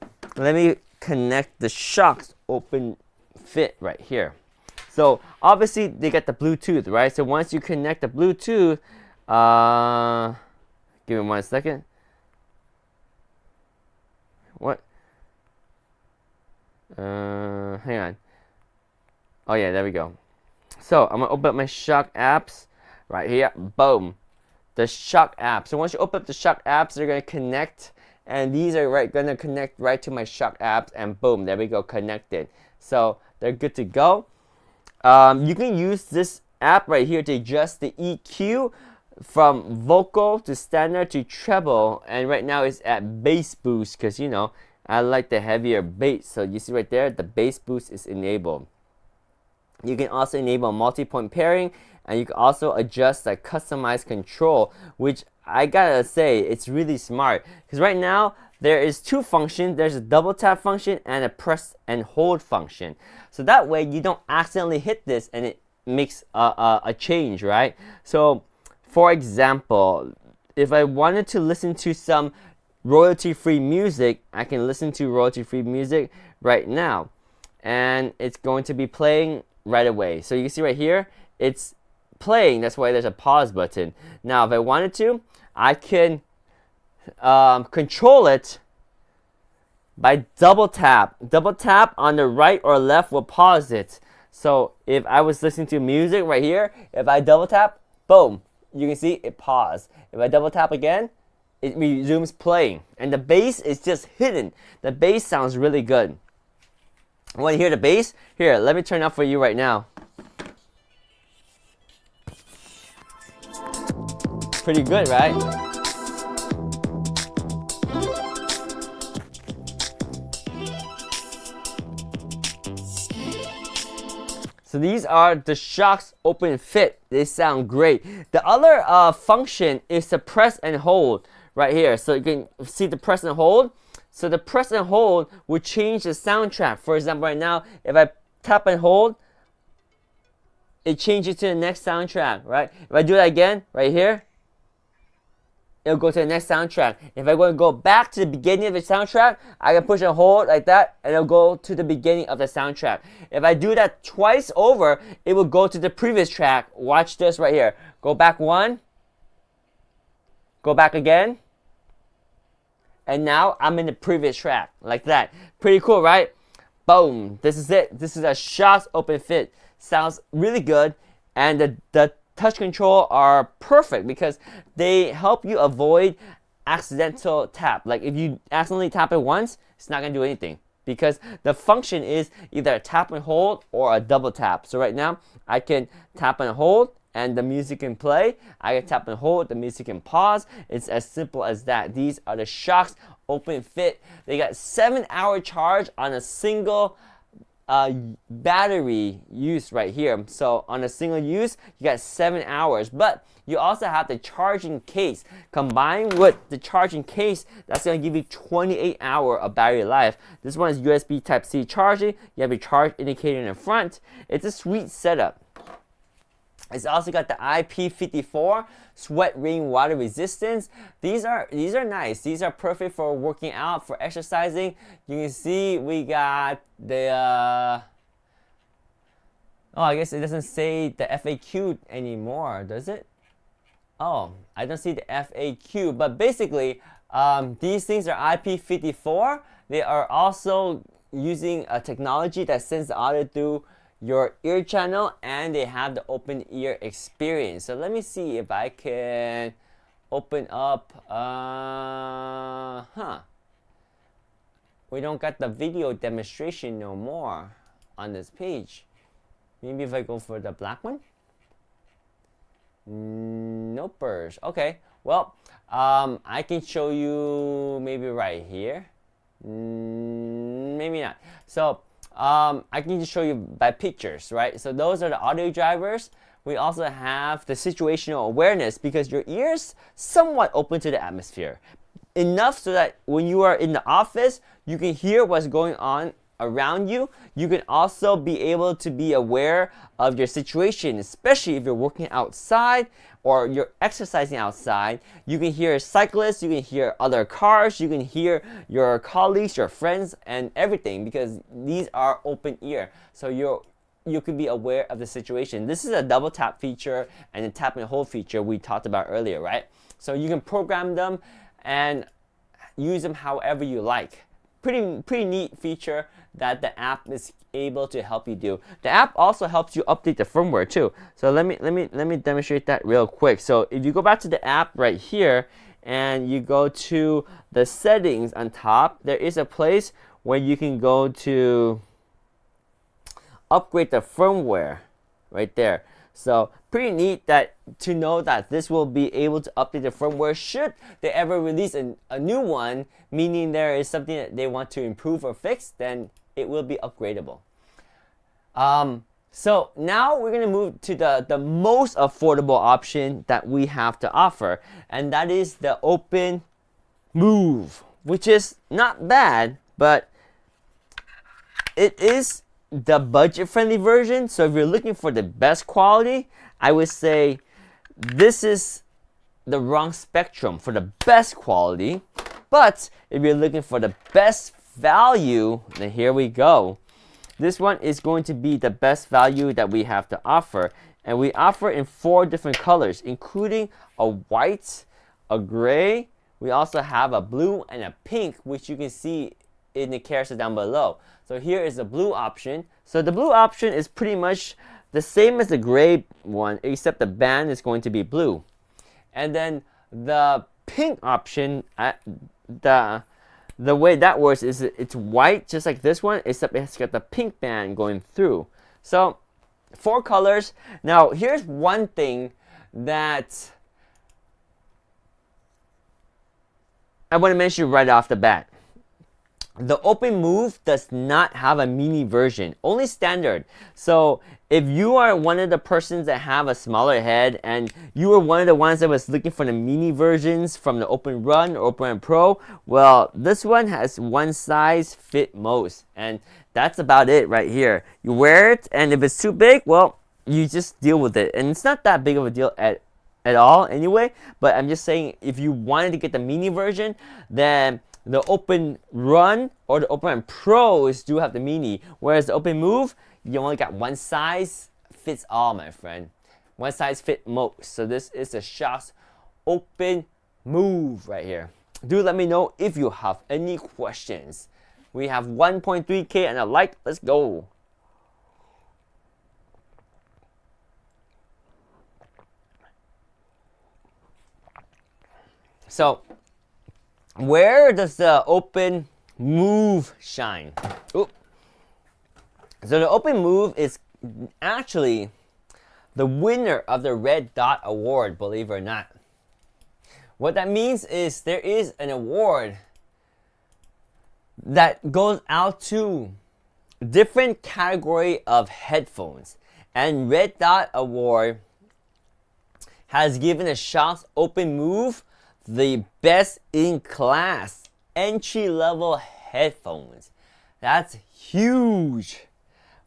connect the Shokz Open Fit right here. So obviously they got the Bluetooth, right? So once you connect the Bluetooth, give me 1 second. What? Hang on. Oh yeah, there we go. So I'm gonna open up my Shokz apps right here. Boom, the Shokz app. So once you open up the Shokz apps, they're gonna connect, and these are gonna connect right to my Shokz apps, and boom, there we go, connected. So they're good to go. You can use this app right here to adjust the EQ from vocal to standard to treble, and right now it's at bass boost because, you know, I like the heavier bass. So you see right there, the bass boost is enabled. You can also enable multi-point pairing, and you can also adjust the customized control, which I gotta say, it's really smart, because right now there is two functions. There's a double tap function and a press and hold function. So that way you don't accidentally hit this and it makes a change, right? So for example, if I wanted to listen to some royalty-free music. I can listen to royalty-free music right now, and it's going to be playing right away. So you can see right here, it's playing. That's why there's a pause button. Now, if I wanted to, I can control it by double tap. Double tap on the right or left will pause it. So if I was listening to music right here, if I double tap, boom, you can see it paused. If I double tap again, it resumes playing. And the bass is just hidden. The bass sounds really good. Want to hear the bass? Here, let me turn it up for you right now. Pretty good, right? So these are the Shokz Open Fit. They sound great. The other function is to press and hold right here. So you can see the press and hold. So the press and hold will change the soundtrack. For example, right now, if I tap and hold, it changes to the next soundtrack, right? If I do that again, right here, it'll go to the next soundtrack. If I want to go back to the beginning of the soundtrack, I can push and hold like that, and it'll go to the beginning of the soundtrack. If I do that twice over, it will go to the previous track. Watch this right here. Go back one, go back again, and now I'm in the previous track, like that. Pretty cool, right? Boom. This is it. This is a Shokz Open Fit. Sounds really good, and the touch control are perfect because they help you avoid accidental tap. Like if you accidentally tap it once, it's not gonna do anything because the function is either a tap and hold or a double tap. So right now I can tap and hold and the music can play. I can tap and hold, the music can pause. It's as simple as that. These are the Shokz Open Fit. They got 7-hour charge on a single battery use right here. So on a single use, you got 7 hours, but you also have the charging case. Combined with the charging case, that's going to give you 28 hours of battery life. This one is USB Type-C charging. You have a charge indicator in the front. It's a sweet setup. It's also got the IP54 sweat ring water resistance. These are nice. These are perfect for working out, for exercising. You can see we got the oh, I guess it doesn't say the FAQ anymore, does it? Oh, I don't see the FAQ, but basically these things are IP54. They are also using a technology that sends the audio through your ear channel, and they have the open ear experience. So let me see if I can open up we don't got the video demonstration no more on this page. Maybe if I go for the black one. Nope. Okay, well I can show you maybe right here. Maybe not. So I can just show you by pictures, right? So those are the audio drivers. We also have the situational awareness because your ears somewhat open to the atmosphere. Enough so that when you are in the office, you can hear what's going on around you. You can also be able to be aware of your situation, especially if you're working outside or you're exercising outside. You can hear cyclists, you can hear other cars, you can hear your colleagues, your friends, and everything because these are open ear. So you can be aware of the situation. This is a double tap feature and a tap and hold feature we talked about earlier, right? So you can program them and use them however you like. Pretty neat feature that the app is able to help you do. The app also helps you update the firmware too. So let me demonstrate that real quick. So if you go back to the app right here and you go to the settings on top, there is a place where you can go to upgrade the firmware right there. So pretty neat that to know that this will be able to update the firmware should they ever release a new one, meaning there is something that they want to improve or fix, then it will be upgradable. So now we're going to move to the most affordable option that we have to offer, and that is the Open Move, which is not bad, but it is the budget-friendly version. So if you're looking for the best quality, I would say this is the wrong spectrum for the best quality. But if you're looking for the best value, then here we go. This one is going to be the best value that we have to offer. And we offer in 4 different colors, including a white, a gray. We also have a blue and a pink, which you can see in the carousel down below. So here is the blue option. So the blue option is pretty much the same as the gray one, except the band is going to be blue. And then the pink option, the way that works is it's white, just like this one, except it's got the pink band going through. So 4 colors. Now here's one thing that I want to mention right off the bat. The Open Move does not have a mini version, only standard. So if you are one of the persons that have a smaller head and you were one of the ones that was looking for the mini versions from the Open Run or Open Run Pro, well, this one has one size fit most, and that's about it right here. You wear it, and if it's too big, well, you just deal with it, and it's not that big of a deal at all anyway. But I'm just saying, if you wanted to get the mini version, then the Open Run or the Open Run Pros do have the mini, whereas the Open Move, you only got one size fits all, my friend. One size fit most. So this is the Shox Open Move right here. Do let me know if you have any questions. We have 1.3K and a like. Let's go. So where does the Open Move shine? Ooh. So the Open Move is actually the winner of the Red Dot Award, believe it or not. What that means is there is an award that goes out to different category of headphones. And Red Dot Award has given the Shox Open Move the best in class entry-level headphones. That's huge.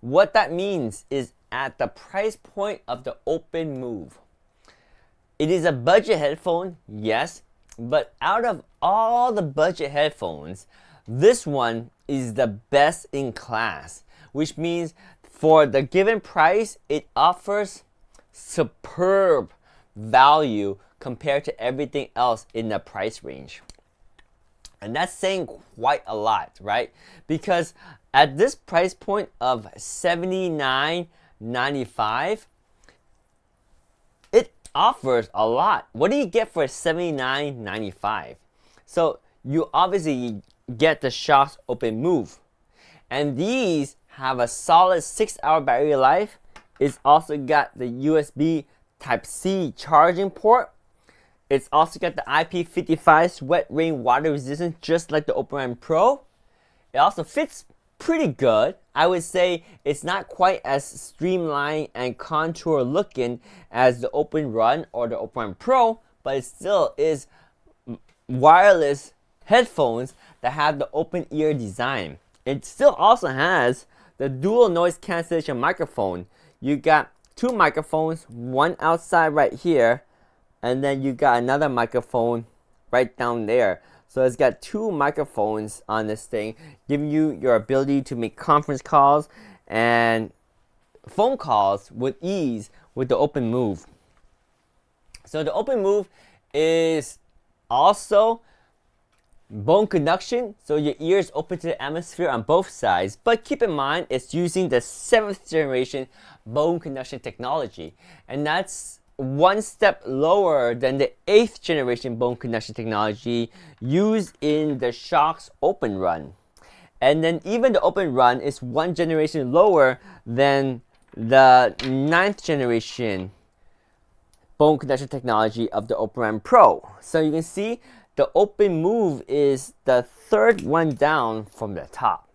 What that means is at the price point of the Open Move, it is a budget headphone, yes, but out of all the budget headphones, this one is the best in class, which means for the given price, it offers superb value compared to everything else in the price range. And that's saying quite a lot, right? Because at this price point of $79.95, it offers a lot. What do you get for $79.95? So you obviously get the Shox Open Move. And these have a solid 6-hour battery life. It's also got the USB Type-C charging port. It's also got the IP55 sweat rain water resistance, just like the Open Run Pro. It also fits pretty good. I would say it's not quite as streamlined and contour looking as the Open Run or the Open Run Pro, but it still is wireless headphones that have the open ear design. It still also has the dual noise cancellation microphone. You got 2 microphones, one outside right here, and then you got another microphone right down there. So it's got 2 microphones on this thing, giving you your ability to make conference calls and phone calls with ease with the Open Move. So the Open Move is also bone conduction, so your ears open to the atmosphere on both sides, but keep in mind it's using the 7th generation bone conduction technology, and that's one step lower than the 8th generation bone conduction technology used in the Shox Open Run. And then even the Open Run is 1 generation lower than the 9th generation bone conduction technology of the Open Run Pro. So you can see the Open Move is the 3rd one down from the top,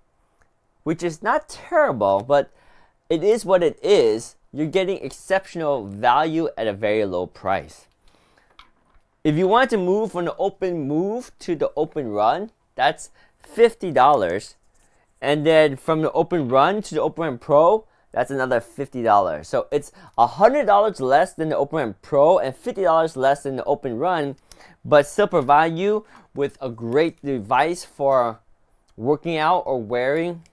which is not terrible, but it is what it is. You're getting exceptional value at a very low price. If you want to move from the Open Move to the Open Run, that's $50. And then from the Open Run to the Open Run Pro, that's another $50. So it's $100 less than the Open Run Pro and $50 less than the Open Run, but still provide you with a great device for working out or wearing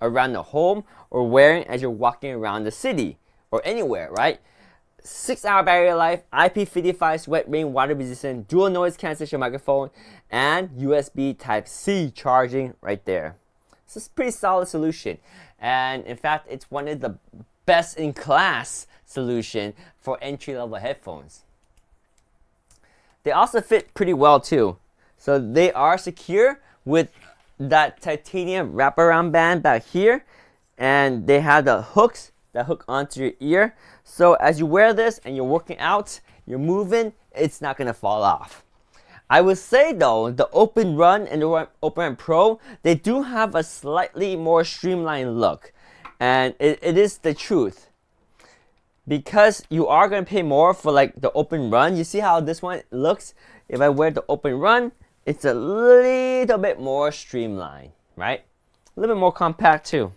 around the home or wearing as you're walking around the city or anywhere, right? 6-hour battery life, IP55 sweat rain water resistant, dual noise cancellation microphone, and USB Type-C charging right there. So it's a pretty solid solution. And in fact, it's one of the best in class solution for entry-level headphones. They also fit pretty well too. So they are secure with that titanium wraparound band back here, and they have the hooks that hook onto your ear. So as you wear this and you're working out, you're moving, it's not gonna fall off. I would say though, the Open Run and the Open Run Pro, they do have a slightly more streamlined look, and it is the truth. Because you are gonna pay more for like the Open Run. You see how this one looks? If I wear the Open Run, it's a little bit more streamlined, right? A little bit more compact too.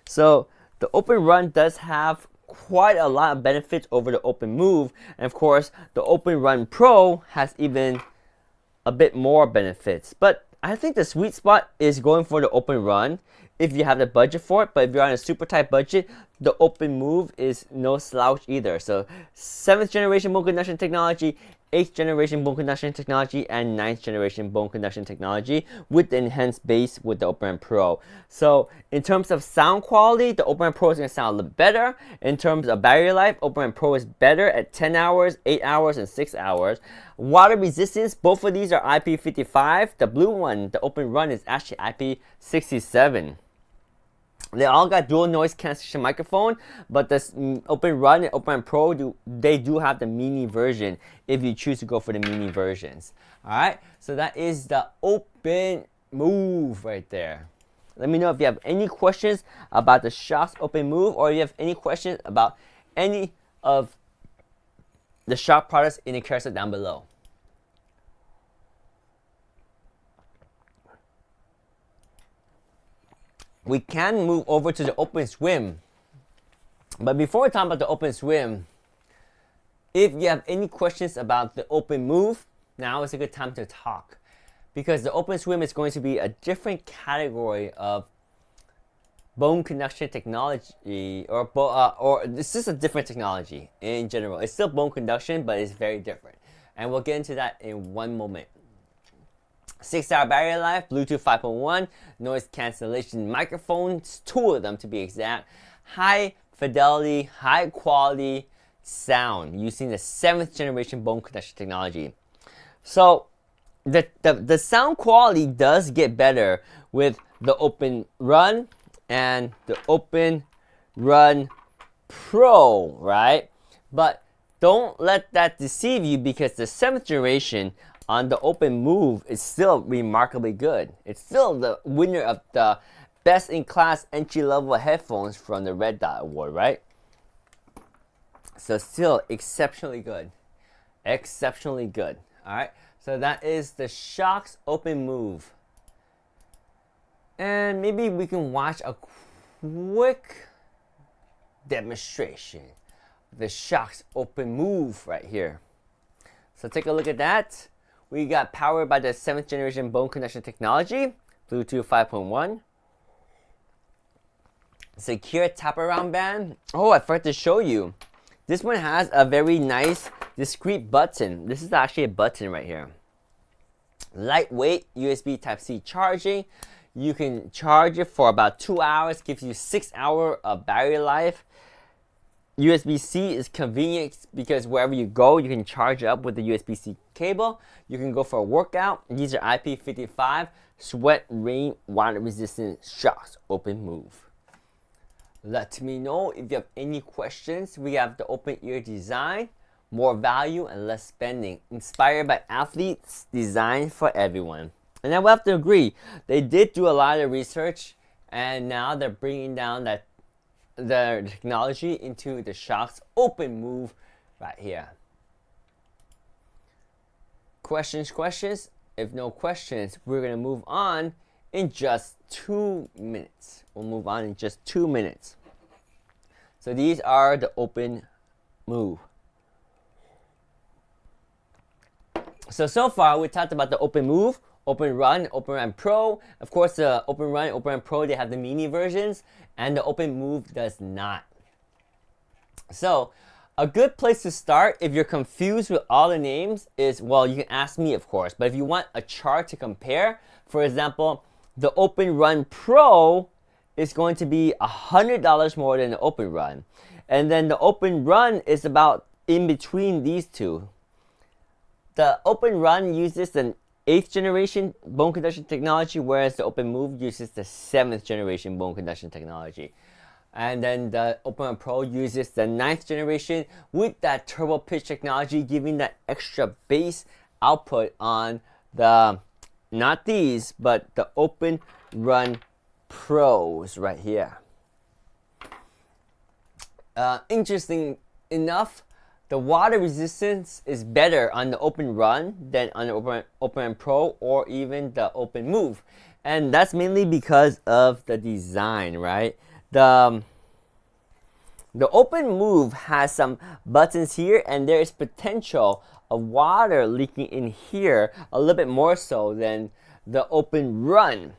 So the Open Run does have quite a lot of benefits over the Open Move, and of course the Open Run Pro has even a bit more benefits. But I think the sweet spot is going for the Open Run if you have the budget for it. But if you're on a super tight budget, the Open Move is no slouch either. So 7th generation bone conduction technology, 8th generation bone conduction technology, and 9th generation bone conduction technology with the enhanced bass with the Open Run Pro. So in terms of sound quality, the Open Run Pro is going to sound a little better. In terms of battery life, Open Run Pro is better at 10 hours, 8 hours, and 6 hours. Water resistance, both of these are IP55. The blue one, the Open Run, is actually IP67. They all got dual noise cancellation microphone, but the Open Run and Open Run Pro do have the mini version if you choose to go for the mini versions. All right, so that is the Open Move right there. Let me know if you have any questions about the Shokz Open Move, or if you have any questions about any of the Shokz products in the carousel down below. We can move over to the Open Swim. But before we talk about the Open Swim, if you have any questions about the Open Move, now is a good time to talk. Because the Open Swim is going to be a different category of bone conduction technology, or this is a different technology in general. It's still bone conduction, but it's very different. And we'll get into that in one moment. 6-hour battery life, Bluetooth 5.1, noise cancellation microphones, 2 of them to be exact. High fidelity, high quality sound using the 7th generation bone conduction technology. So the sound quality does get better with the Open Run and the Open Run Pro, right? But don't let that deceive you, because the 7th generation on the Open Move is still remarkably good. It's still the winner of the best in class entry level headphones from the Red Dot Award, right? So still exceptionally good. Exceptionally good. Alright, so that is the Shokz Open Move. And maybe we can watch a quick demonstration of the Shokz Open Move right here. So take a look at that. We got powered by the 7th generation bone conduction technology, Bluetooth 5.1. Secure tap around band. Oh, I forgot to show you. This one has a very nice discrete button. This is actually a button right here. Lightweight USB Type-C charging. You can charge it for about 2 hours, gives you 6 hours of battery life. USB-C is convenient because wherever you go, you can charge it up with the USB-C cable. You can go for a workout. These are IP55 sweat, rain, water resistant Shokz Open Move. Let me know if you have any questions. We have the open ear design, more value and less spending. Inspired by athletes, designed for everyone. And I will have to agree, they did do a lot of research, and now they're bringing down the technology into the Shokz Open Move right here. Questions? If no questions, we're going to move on in just 2 minutes. We'll move on in just 2 minutes. So these are the Open Move. So far we talked about the Open Move, Open Run, Open Run Pro. Of course, the Open Run, Open Run Pro, they have the mini versions, and the Open Move does not. So a good place to start if you're confused with all the names is, well, you can ask me, of course, but if you want a chart to compare, for example, the Open Run Pro is going to be $100 more than the Open Run. And then the Open Run is about in between these two. The Open Run uses an 8th generation bone conduction technology, whereas the Open Move uses the 7th generation bone conduction technology. And then the Open Run Pro uses the 9th generation with that turbo pitch technology, giving that extra bass output on the, not these, but the Open Run Pros right here. Interesting enough, the water resistance is better on the Open Run than on the Open Run Pro or even the Open Move. And that's mainly because of the design, right? The Open Move has some buttons here, and there is potential of water leaking in here a little bit more so than the Open Run.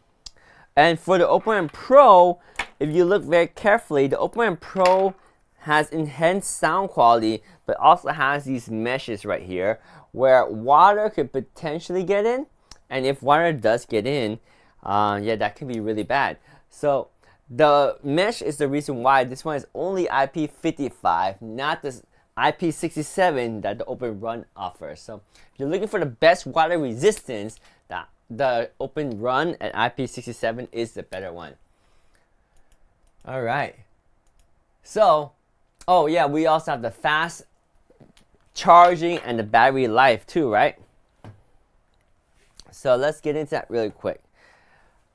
And for the Open Run Pro, if you look very carefully, the Open Run Pro has enhanced sound quality, but also has these meshes right here where water could potentially get in. And if water does get in, yeah, that can be really bad. So the mesh is the reason why this one is only IP55, not this IP67 that the Open Run offers. So if you're looking for the best water resistance, the Open Run at IP67 is the better one. All right. So, oh yeah, we also have the fast charging and the battery life too, right? So let's get into that really quick.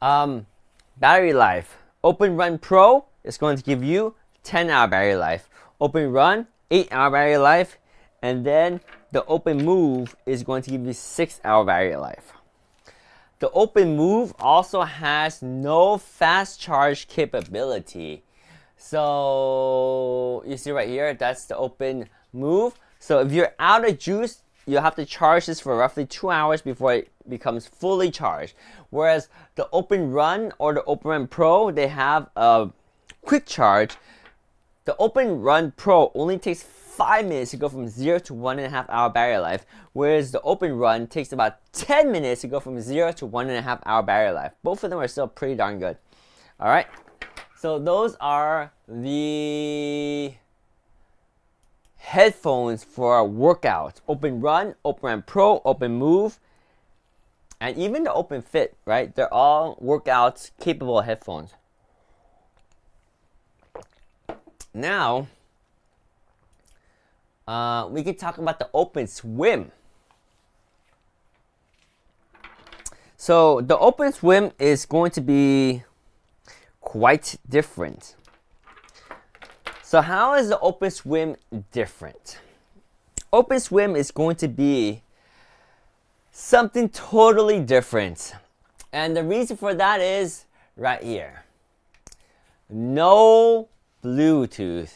Battery life. Open Run Pro is going to give you 10-hour battery life. Open Run, 8-hour battery life. And then the Open Move is going to give you 6-hour battery life. The Open Move also has no fast charge capability. So you see right here, that's the Open Move. So if you're out of juice, you have to charge this for roughly 2 hours before it becomes fully charged. Whereas the Open Run or the Open Run Pro, they have a quick charge. The Open Run Pro only takes 5 minutes to go from 0 to 1.5 hour battery life, whereas the Open Run takes about 10 minutes to go from 0 to 1.5 hour battery life. Both of them are still pretty darn good. All right, so those are the headphones for workouts. Open Run, Open Run Pro, Open Move, and even the Open Fit, right? They're all workouts capable headphones. Now, we can talk about the Open Swim. So the Open Swim is going to be quite different. So how is the Open Swim different? Open Swim is going to be something totally different. And the reason for that is right here. No Bluetooth.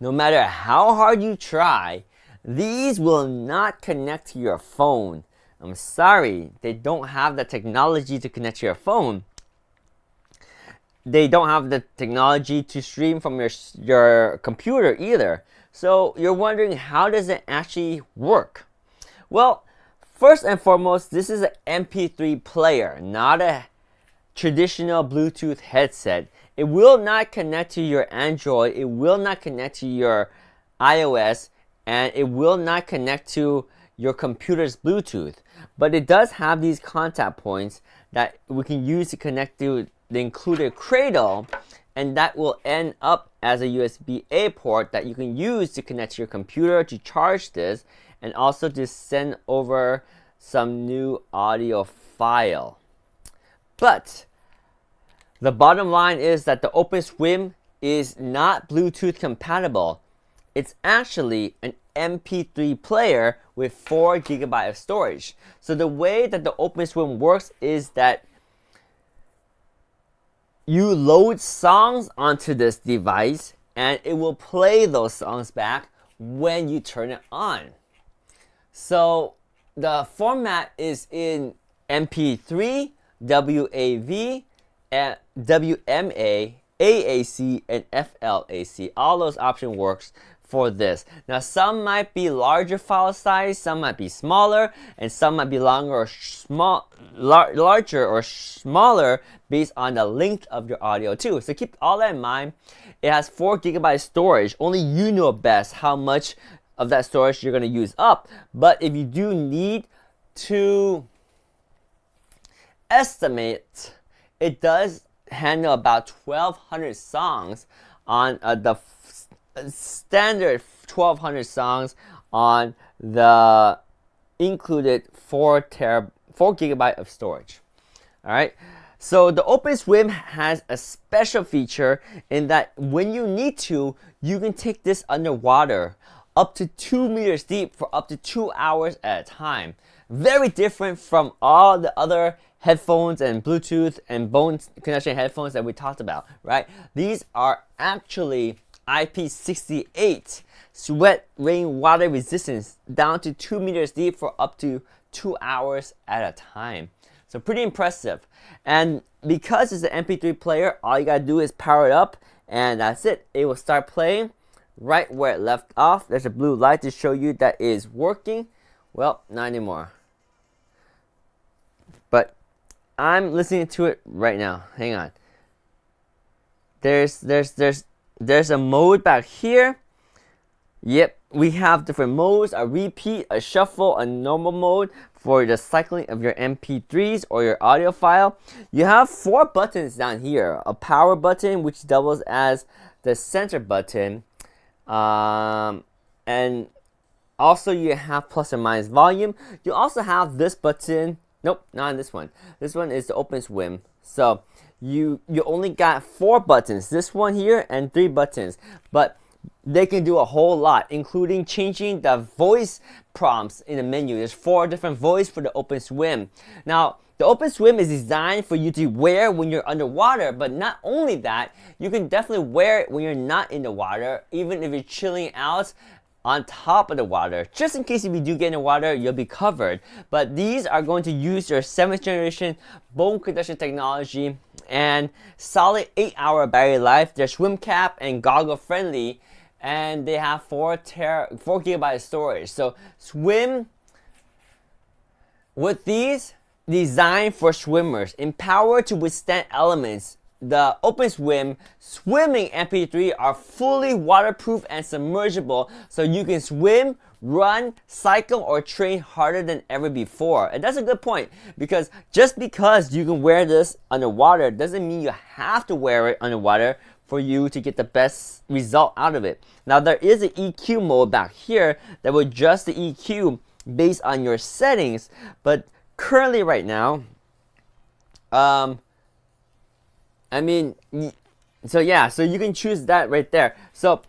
No matter how hard you try, these will not connect to your phone. I'm sorry, they don't have the technology to connect to your phone. They don't have the technology to stream from your computer either. So you're wondering, how does it actually work? Well, first and foremost, this is an MP3 player, not a traditional Bluetooth headset. It will not connect to your Android, it will not connect to your iOS, and it will not connect to your computer's Bluetooth. But it does have these contact points that we can use to connect to the included cradle, and that will end up as a USB-A port that you can use to connect to your computer to charge this, and also to send over some new audio file. But the bottom line is that the Open Swim is not Bluetooth compatible. It's actually an MP3 player with 4 GB of storage. So the way that the Open Swim works is that you load songs onto this device, and it will play those songs back when you turn it on. So the format is in MP3, WAV, and WMA, AAC, and FLAC. All those options works for this. Now some might be larger file size, some might be smaller, and some might be longer or larger or smaller based on the length of your audio too. So keep all that in mind. It has 4 GB storage. Only you know best how much of that storage you're going to use up. But if you do need to estimate, it does handle about 1,200 songs on the standard 1,200 songs on the included 4 GB of storage. All right. So the OpenSWIM has a special feature in that when you need to, you can take this underwater up to 2 meters deep for up to 2 hours at a time. Very different from all the other headphones and Bluetooth and bone connection headphones that we talked about, right? These are actually IP68 sweat, rain, water resistance down to 2 meters deep for up to 2 hours at a time. So pretty impressive. And because it's an MP3 player, all you gotta do is power it up and that's it. It will start playing right where it left off. There's a blue light to show you that it is working. Well, not anymore. But I'm listening to it right now. Hang on. There's a mode back here. Yep, we have different modes, a repeat, a shuffle, a normal mode for the cycling of your MP3s or your audio file. You have 4 buttons down here. A power button, which doubles as the center button. And also you have plus or minus volume. You also have this button. Nope, not this one. This one is the OpenSWIM. So you only got 4 buttons. This one here and 3 buttons. But they can do a whole lot, including changing the voice prompts in the menu. There's 4 different voices for the OpenSWIM. Now, the OpenSWIM is designed for you to wear when you're underwater, but not only that, you can definitely wear it when you're not in the water, even if you're chilling out on top of the water. Just in case if you do get in the water, you'll be covered. But these are going to use your 7th generation bone conduction technology and solid 8-hour battery life. They're swim cap and goggle friendly, and they have 4 GB storage. So swim with these, designed for swimmers, empowered to withstand elements. The OpenSWIM swimming MP3 are fully waterproof and submergible, so you can swim, run, cycle, or train harder than ever before. And that's a good point, because just because you can wear this underwater doesn't mean you have to wear it underwater for you to get the best result out of it. Now there is an EQ mode back here that will adjust the EQ based on your settings, but currently right now, so you can choose that right there. So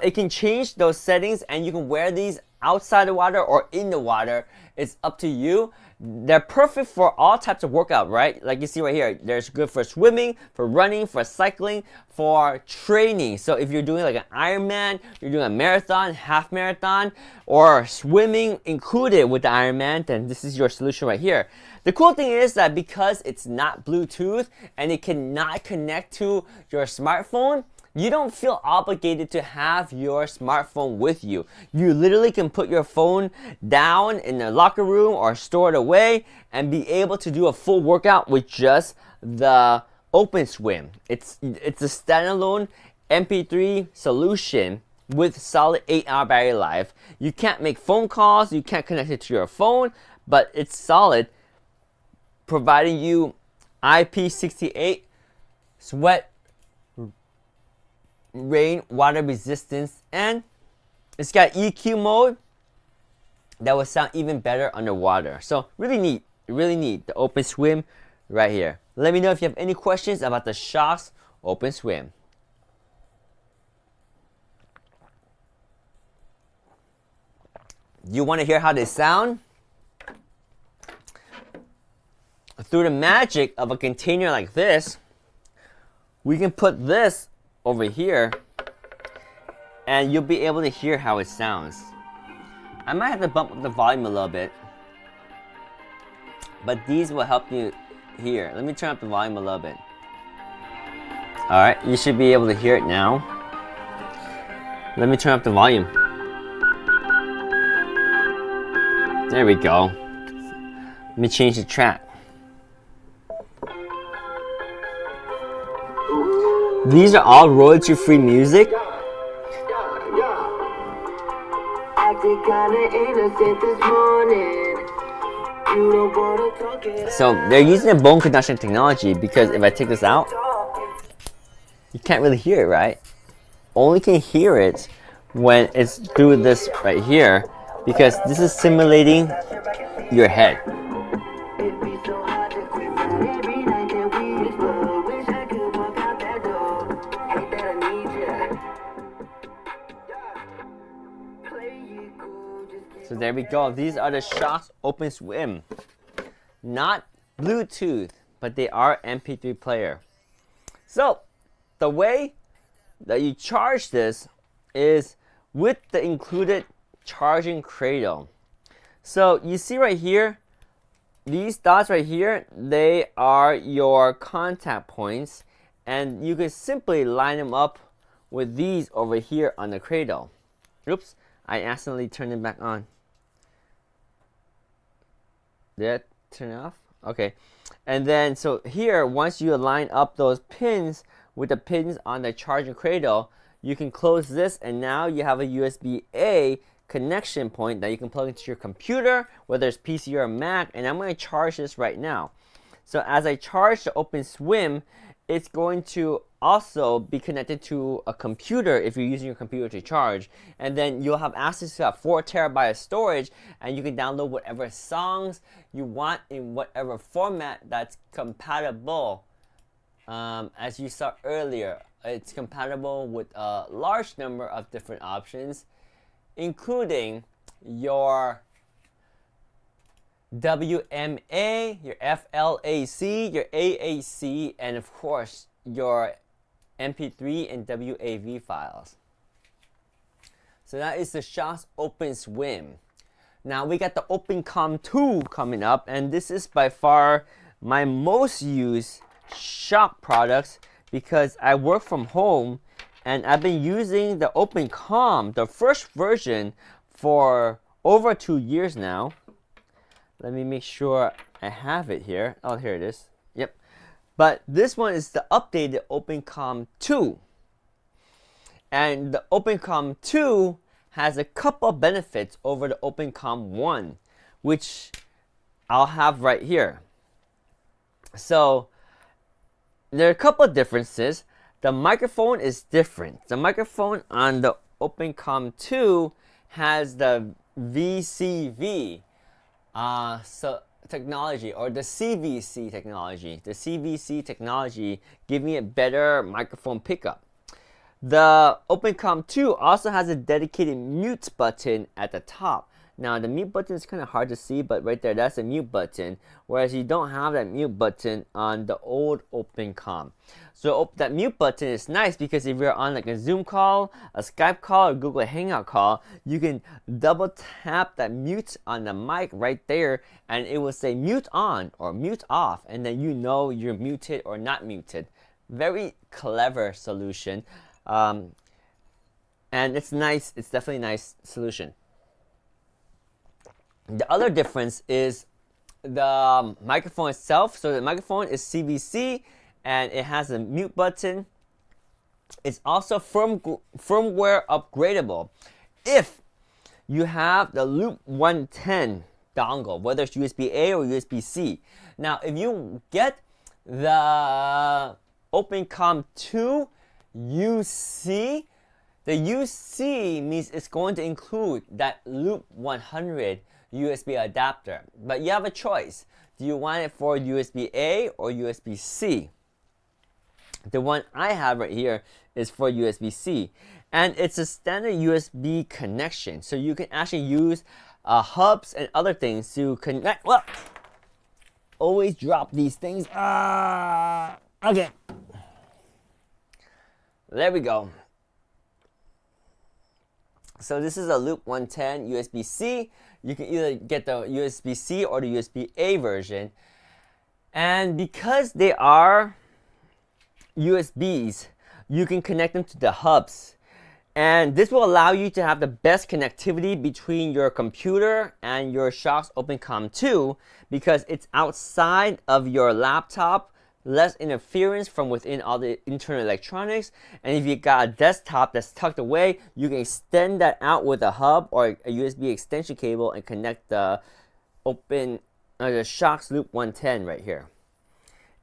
it can change those settings and you can wear these outside the water or in the water. It's up to you. They're perfect for all types of workout, right? Like you see right here, they're good for swimming, for running, for cycling, for training. So if you're doing like an Ironman, you're doing a marathon, half marathon, or swimming included with the Ironman, then this is your solution right here. The cool thing is that because it's not Bluetooth and it cannot connect to your smartphone, you don't feel obligated to have your smartphone with you. You literally can put your phone down in the locker room or store it away and be able to do a full workout with just the OpenSWIM. It's a standalone MP3 solution with solid 8-hour battery life. You can't make phone calls, you can't connect it to your phone, but it's solid, providing you IP68 sweat, rain, water resistance, and it's got EQ mode that will sound even better underwater. So really neat, the OpenSWIM right here. Let me know if you have any questions about the Shokz OpenSWIM. You want to hear how they sound? Through the magic of a container like this, we can put this over here and you'll be able to hear how it sounds. I might have to bump up the volume a little bit, but these will help you hear. Let me turn up the volume a little bit. Alright, you should be able to hear it now. Let me turn up the volume. There we go. Let me change the track. These are all royalty-free music. So they're using a bone conduction technology, because if I take this out, you can't really hear it, right? Only can hear it when it's through this right here, because this is simulating your head. So there we go. These are the Shokz OpenSwim. Not Bluetooth, but they are MP3 player. So the way that you charge this is with the included charging cradle. So you see right here, these dots right here, they are your contact points, and you can simply line them up with these over here on the cradle. Oops, I accidentally turned it back on. Did that turn it off? Okay. And then, so here, once you line up those pins with the pins on the charging cradle, you can close this, and now you have a USB-A connection point that you can plug into your computer, whether it's PC or Mac, and I'm going to charge this right now. So as I charge the OpenSwim, it's going to also be connected to a computer if you're using your computer to charge, and then you'll have access to that 4 terabyte of storage, and you can download whatever songs you want in whatever format that's compatible. As you saw earlier, it's compatible with a large number of different options, including your WMA, your FLAC, your AAC, and of course your MP3 and WAV files. So that is the Shokz OpenSwim. Now we got the OpenCom 2 coming up, and this is by far my most used Shokz products because I work from home and I've been using the OpenCom, the first version, for over 2 years now. Let me make sure I have it here. Oh, here it is. Yep. But this one is the updated OpenCom 2. And the OpenCom 2 has a couple of benefits over the OpenCom 1, which I'll have right here. So there are a couple of differences. The microphone is different. The microphone on the OpenCom 2 has the VCV technology, or the CVC technology. The CVC technology giving it better microphone pickup. The OpenCom 2 also has a dedicated mute button at the top. Now the mute button is kind of hard to see, but right there, that's a mute button, whereas you don't have that mute button on the old OpenCom. So that mute button is nice because if you're on like a Zoom call, a Skype call, or Google Hangout call, you can double tap that mute on the mic right there, and it will say mute on or mute off, and then you know you're muted or not muted. Very clever solution, and it's nice. It's definitely a nice solution. The other difference is the microphone itself. So the microphone is CVC and it has a mute button. It's also firmware upgradable if you have the Loop 110 dongle, whether it's USB-A or USB-C. Now, if you get the OpenCom 2 UC, the UC means it's going to include that Loop 100 USB adapter, but you have a choice. Do you want it for USB-A or USB-C? The one I have right here is for USB-C, and it's a standard USB connection, so you can actually use hubs and other things to connect. Well, always drop these things. Okay, there we go. So this is a Loop 110 USB-C. You can either get the USB-C or the USB-A version. And because they are USBs, you can connect them to the hubs. And this will allow you to have the best connectivity between your computer and your Shokz OpenComm 2 because it's outside of your laptop, less interference from within all the internal electronics. And if you got a desktop that's tucked away, you can extend that out with a hub or a USB extension cable and connect the Shokz Loop 110 right here.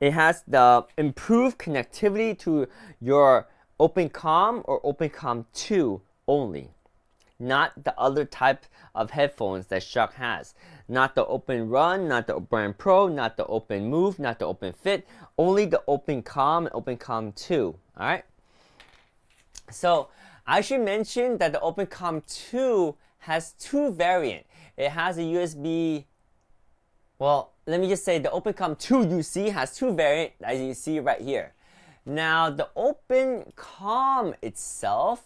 It has the improved connectivity to your OpenComm or OpenComm 2 only, not the other type of headphones that Shokz has. Not the Open Run, not the Open Pro, not the Open Move, not the Open Fit, only the OpenComm and OpenComm 2. All right. So I should mention that the OpenComm 2 has two variants. It has a USB. Well, let me just say the OpenComm 2 UC has two variants, as you see right here. Now, the OpenComm itself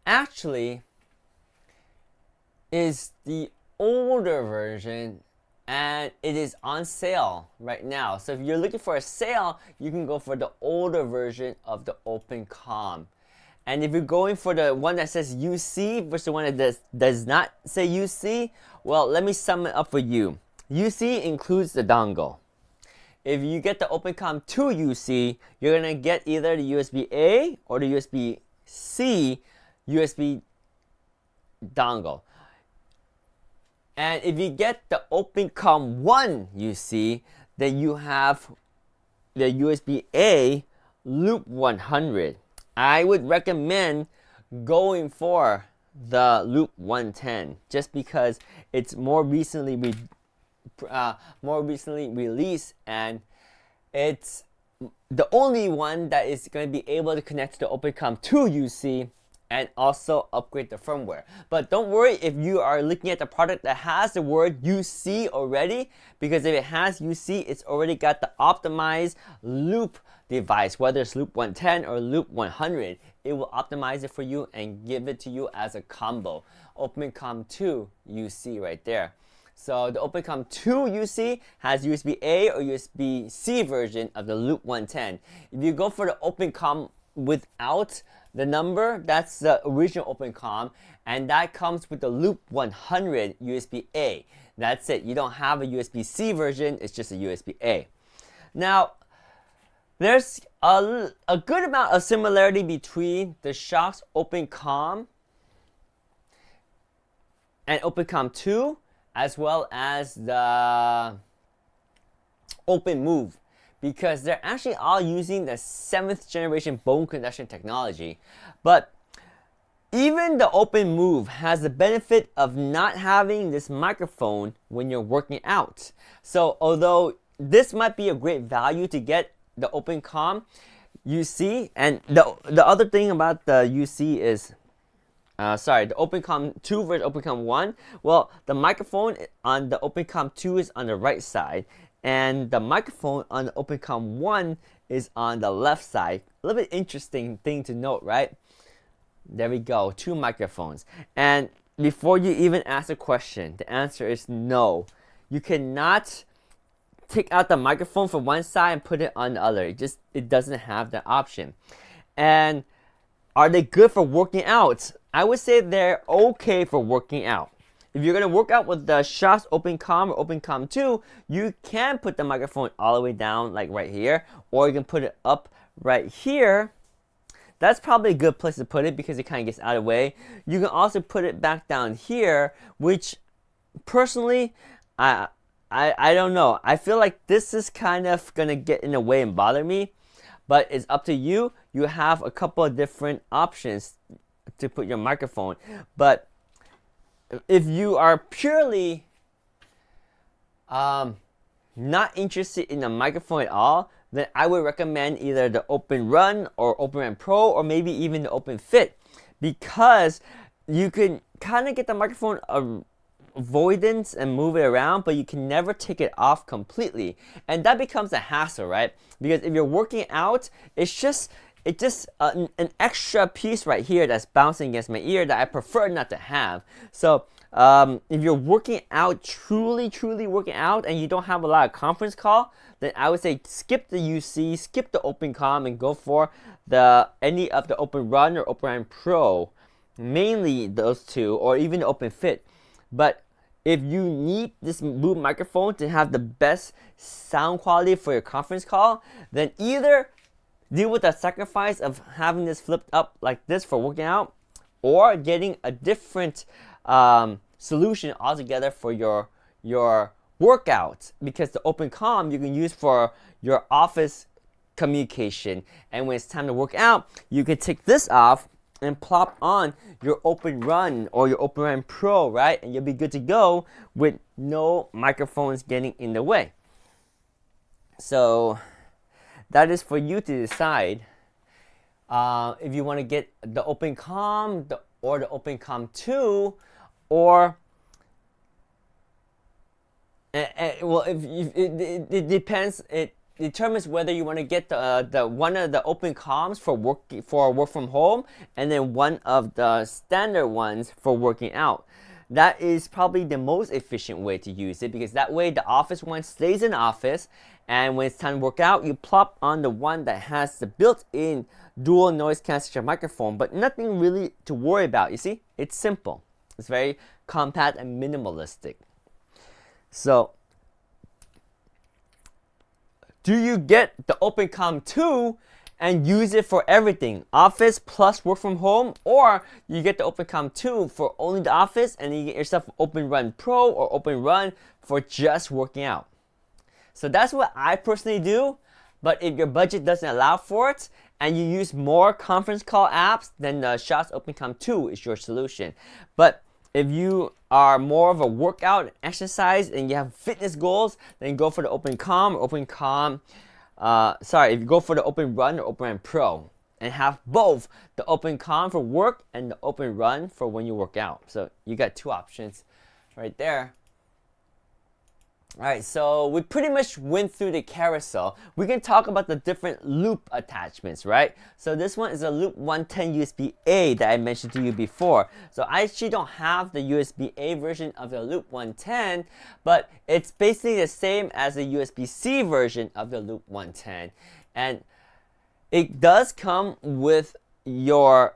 actually is the older version, and it is on sale right now. So if you're looking for a sale, you can go for the older version of the OpenComm. And if you're going for the one that says UC versus the one that does not say UC, well, let me sum it up for you. UC includes the dongle. If you get the OpenComm 2 UC, you're going to get either the USB-A or the USB-C USB dongle. And if you get the OpenComm 1 UC, then you have the USB-A Loop 100. I would recommend going for the Loop 110 just because it's more recently released, and it's the only one that is going to be able to connect to the OpenComm 2 UC and also upgrade the firmware. But don't worry if you are looking at the product that has the word UC already, because if it has UC, it's already got the optimized loop device, whether it's Loop 110 or Loop 100. It will optimize it for you and give it to you as a combo. OpenComm 2 UC right there. So the OpenComm 2 UC has USB-A or USB-C version of the Loop 110. If you go for the OpenComm without the number, that's the original OpenComm, and that comes with the Loop 100 USB-A. That's it. You don't have a USB-C version, it's just a USB-A. Now, there's a good amount of similarity between the Shokz OpenComm and OpenComm 2, as well as the OpenMove, because they're actually all using the 7th generation bone conduction technology. But even the OpenMove has the benefit of not having this microphone when you're working out. So although this might be a great value to get the OpenComm UC, and the other thing about the UC is the OpenComm 2 versus OpenComm 1, well, the microphone on the OpenComm 2 is on the right side, and the microphone on the OpenComm 1 is on the left side. A little bit interesting thing to note, right? There we go, 2 microphones. And before you even ask a question, the answer is no. You cannot take out the microphone from one side and put it on the other. It doesn't have that option. And are they good for working out? I would say they're okay for working out. If you're going to work out with the Shokz OpenComm or OpenComm 2, you can put the microphone all the way down, like right here, or you can put it up right here. That's probably a good place to put it because it kind of gets out of the way. You can also put it back down here, which personally, I don't know. I feel like this is kind of going to get in the way and bother me, but it's up to you. You have a couple of different options to put your microphone. But if you are purely not interested in a microphone at all, then I would recommend either the Open Run or Open Run Pro, or maybe even the Open Fit, because you can kind of get the microphone avoidance and move it around, but you can never take it off completely, and that becomes a hassle, right? Because if you're working out, it's just it's just an extra piece right here that's bouncing against my ear that I prefer not to have. So if you're working out, truly working out, and you don't have a lot of conference call, then I would say skip the UC, skip the OpenCom, and go for any of the Open Run or Open Run Pro, mainly those two, or even the Open Fit. But if you need this Boom microphone to have the best sound quality for your conference call, then either deal with the sacrifice of having this flipped up like this for working out, or getting a different solution altogether for your workouts, because the OpenCom you can use for your office communication, and when it's time to work out, you can take this off and plop on your Open Run or your Open Run Pro, right? And you'll be good to go with no microphones getting in the way. So that is for you to decide if you want to get the OpenCom or the OpenCom 2, or well, it depends. It determines whether you want to get the one of the OpenComs for work from home, and then one of the standard ones for working out. That is probably the most efficient way to use it, because that way the office one stays in office, and when it's time to work out, you plop on the one that has the built-in dual noise cancellation microphone, but nothing really to worry about. You see, it's simple. It's very compact and minimalistic. So, do you get the OpenCom 2 and use it for everything, office plus work from home, or you get the OpenCom 2 for only the office, and you get yourself Open Run Pro or Open Run for just working out? So that's what I personally do. But if your budget doesn't allow for it, and you use more conference call apps, then the Shox OpenCom 2 is your solution. But if you are more of a workout exercise and you have fitness goals, then go for the OpenCom or OpenCom. If you go for the Open Run or Open Run Pro, and have both the OpenCom for work and the Open Run for when you work out. So you got two options right there. Alright, so we pretty much went through the carousel. We can talk about the different loop attachments, right? So this one is a Loop 110 USB-A that I mentioned to you before. So I actually don't have the USB-A version of the Loop 110, but it's basically the same as the USB-C version of the Loop 110. And it does come with your,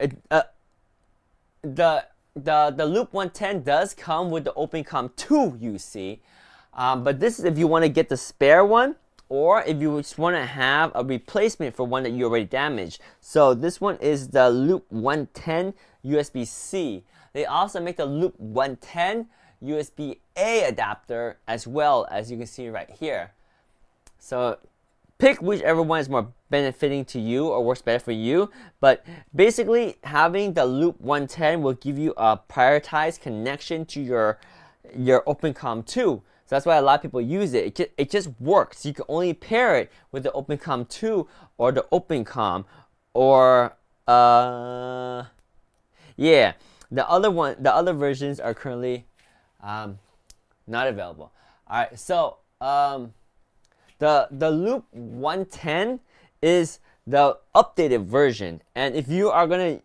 the Loop 110 does come with the OpenCom 2 UC. But this is if you want to get the spare one, or if you just want to have a replacement for one that you already damaged. So this one is the Loop 110 USB-C. They also make the Loop 110 USB-A adapter as well, as you can see right here. So pick whichever one is more benefiting to you or works better for you. But basically, having the Loop 110 will give you a prioritized connection to your OpenCom 2. So that's why a lot of people use it. It just works. You can only pair it with the OpenCom 2 or the OpenCom, or yeah, the other versions are currently not available. All right, so the Loop 110 is the updated version, and if you are gonna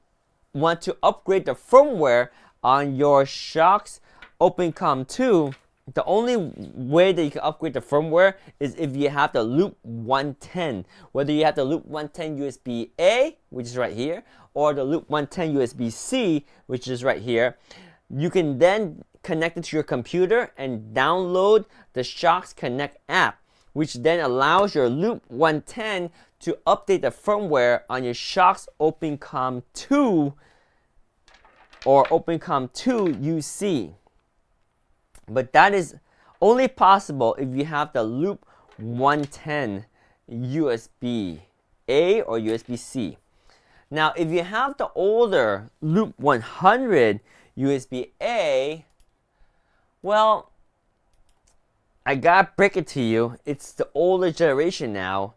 want to upgrade the firmware on your Shox OpenCom 2, the only way that you can upgrade the firmware is if you have the Loop 110. Whether you have the Loop 110 USB-A, which is right here, or the Loop 110 USB-C, which is right here, you can then connect it to your computer and download the Shox Connect app, which then allows your Loop 110 to update the firmware on your Shox OpenCom 2 or OpenCom 2 UC. But that is only possible if you have the Loop 110 USB-A or USB-C. Now, if you have the older Loop 100 USB-A, well, I gotta break it to you, it's the older generation now.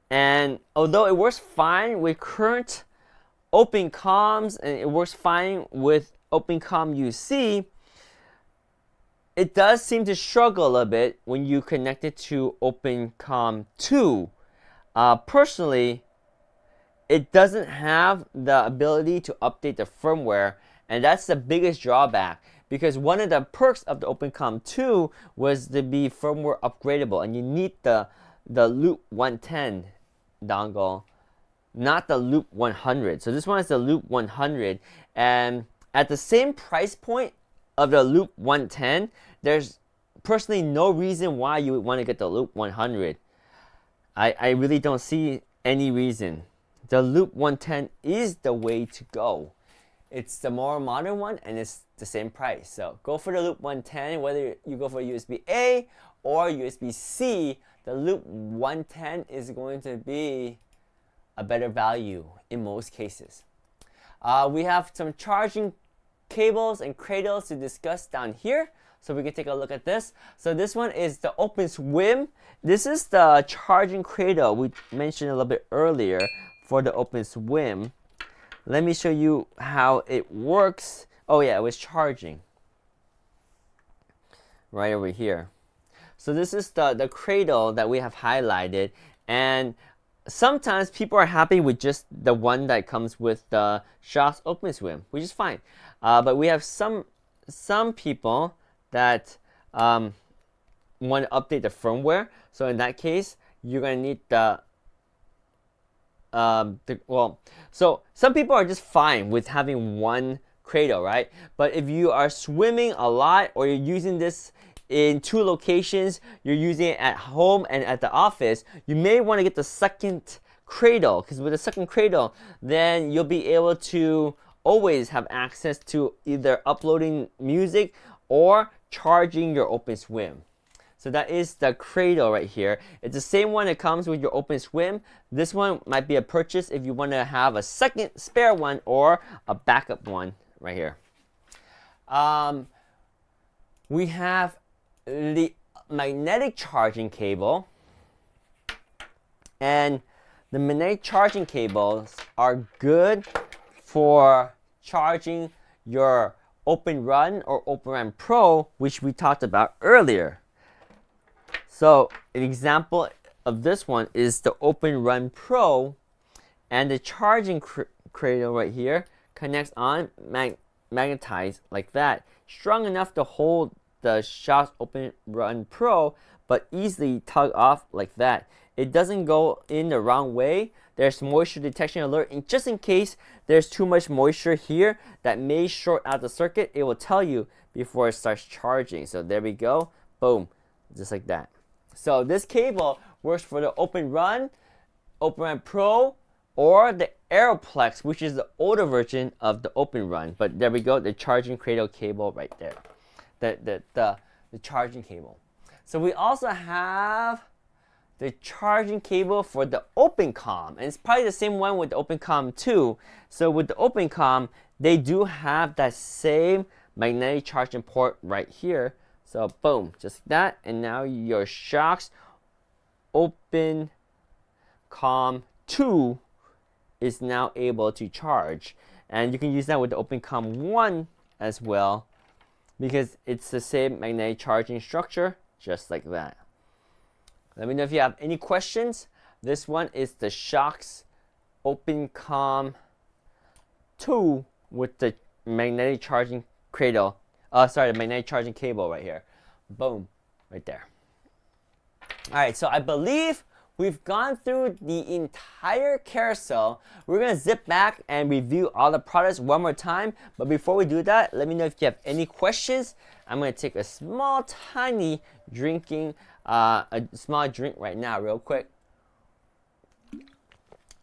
And although it works fine with current OpenComs and it works fine with OpenCom UC, it does seem to struggle a little bit when you connect it to OpenCom 2. Personally, it doesn't have the ability to update the firmware, and that's the biggest drawback, because one of the perks of the OpenCom 2 was to be firmware upgradable, and you need the Loop 110 dongle, not the Loop 100. So this one is the Loop 100, and at the same price point of the Loop 110, there's personally no reason why you would want to get the Loop 100. I really don't see any reason. The Loop 110 is the way to go. It's the more modern one, and it's the same price. So go for the Loop 110, whether you go for USB-A or USB-C, the Loop 110 is going to be a better value in most cases. We have some charging cables and cradles to discuss down here. So we can take a look at this. So this one is the OpenSWIM. This is the charging cradle we mentioned a little bit earlier for the OpenSWIM. Let me show you how it works. Oh yeah, it was charging right over here. So this is the cradle that we have highlighted, and sometimes people are happy with just the one that comes with the Shokz OpenSWIM, which is fine. But we have some people that want to update the firmware. So in that case, you're going to need so some people are just fine with having one cradle, right? But if you are swimming a lot, or you're using this in two locations, you're using it at home and at the office, you may want to get the second cradle, because with the second cradle, then you'll be able to always have access to either uploading music or charging your OpenSWIM. So that is the cradle right here. It's the same one that comes with your OpenSWIM. This one might be a purchase if you want to have a second spare one or a backup one right here. We have the magnetic charging cable, and the magnetic charging cables are good for charging your OpenRun or OpenRun Pro, which we talked about earlier. So an example of this one is the OpenRun Pro, and the charging cradle right here connects on magnetized like that, strong enough to hold the Shokz OpenRun Pro, but easily tug off like that. It doesn't go in the wrong way. There's moisture detection alert, and just in case there's too much moisture here that may short out the circuit, it will tell you before it starts charging. So there we go, boom, just like that. So this cable works for the OpenRun, OpenRun Pro, or the Aeroplex, which is the older version of the OpenRun. But there we go, the charging cradle cable right there, the charging cable. So we also have the charging cable for the OpenCom, and it's probably the same one with the OpenCom 2. So with the OpenCom, they do have that same magnetic charging port right here. So boom, just like that, and now your Shokz OpenCom 2 is now able to charge. And you can use that with the OpenCom 1 as well, because it's the same magnetic charging structure, just like that. Let me know if you have any questions. This one is the Shokz OpenCom 2 with the magnetic charging cradle. The magnetic charging cable right here. Boom, right there. All right, so I believe we've gone through the entire carousel. We're gonna zip back and review all the products one more time. But before we do that, let me know if you have any questions. I'm gonna take a small, tiny a small drink right now, real quick,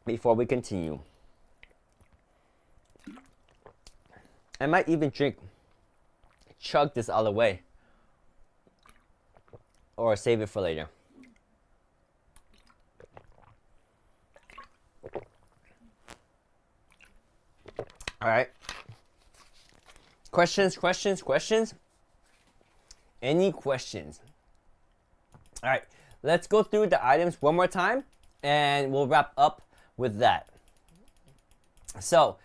before we continue. I might even chug this all the way, or save it for later. All right. Questions? Any questions? All right, let's go through the items one more time, and we'll wrap up with that. So,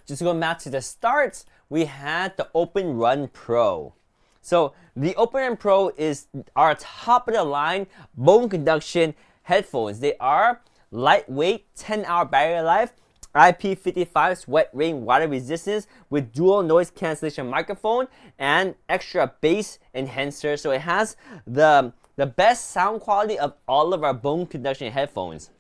just going back to the starts, we had the OpenRun Pro. So, the OpenRun Pro is our top of the line bone conduction headphones. They are lightweight, 10-hour battery life, IP55 sweat rain water resistance with dual noise cancellation microphone and extra bass enhancer. So it has the best sound quality of all of our bone conduction headphones.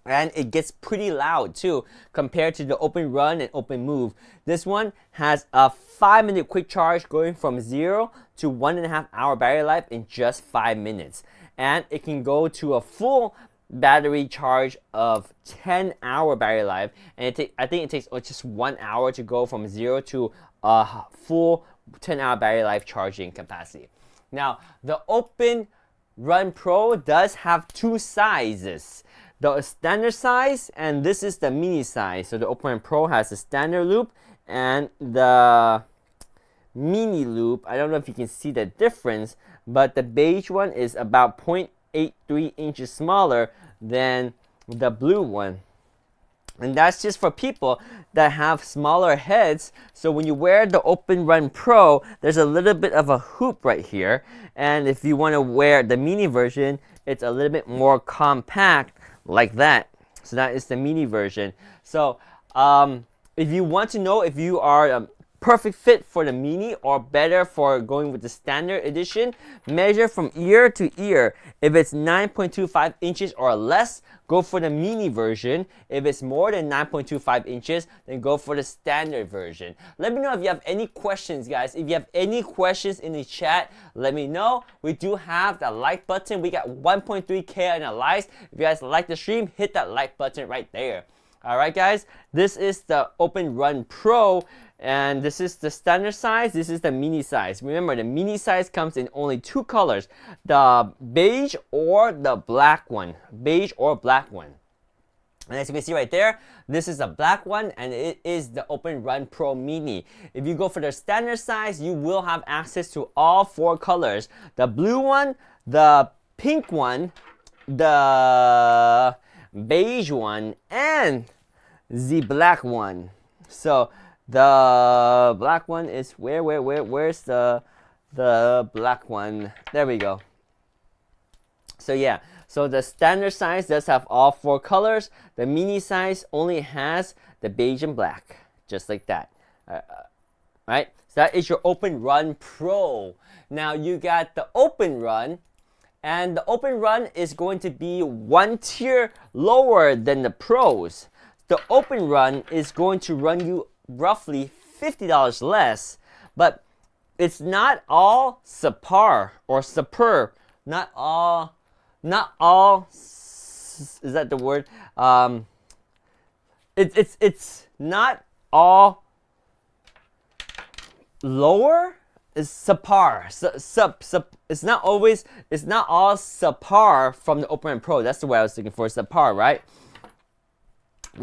And it gets pretty loud too compared to the Open Run and Open Move. This one has a 5-minute quick charge going from 0 to 1.5 hour battery life in just 5 minutes. And it can go to a full battery charge of 10-hour battery life, and I think it takes just 1 hour to go from 0 to a full 10-hour battery life charging capacity. Now, the Open Run Pro does have 2 sizes. The standard size, and this is the mini size. So the Open Run Pro has the standard loop and the mini loop. I don't know if you can see the difference, but the beige one is about 0.83 inches smaller than the blue one. And that's just for people that have smaller heads. So when you wear the Open Run Pro, there's a little bit of a hoop right here. And if you want to wear the mini version, it's a little bit more compact like that. So that is the mini version. So if you want to know if you are perfect fit for the mini or better for going with the standard edition, measure from ear to ear. If it's 9.25 inches or less, go for the mini version. If it's more than 9.25 inches, then go for the standard version. Let me know if you have any questions, guys. If you have any questions in the chat, let me know. We do have the like button. We got 1.3K on the likes. If you guys like the stream, hit that like button right there. Alright guys, this is the Open Run Pro, and this is the standard size, this is the mini size. Remember, the mini size comes in only 2 colors, the beige or the black one. Beige or black one. And as you can see right there, this is the black one, and it is the Open Run Pro Mini. If you go for the standard size, you will have access to all 4 colors. The blue one, the pink one, the beige one, and the black one. So the black one is where's the black one? There we go. So yeah, so the standard size does have all 4 colors. The mini size only has the beige and black, just like that. Right? So that is your Open Run Pro. Now you got the Open Run. And the Open Run is going to be 1 tier lower than the Pros. The Open Run is going to run you roughly $50 less, but it's not all subpar or superb. Not all, is that the word? It's not all lower. Is subpar. It's not all subpar from the Open Run Pro. That's the way I was looking for, subpar, right?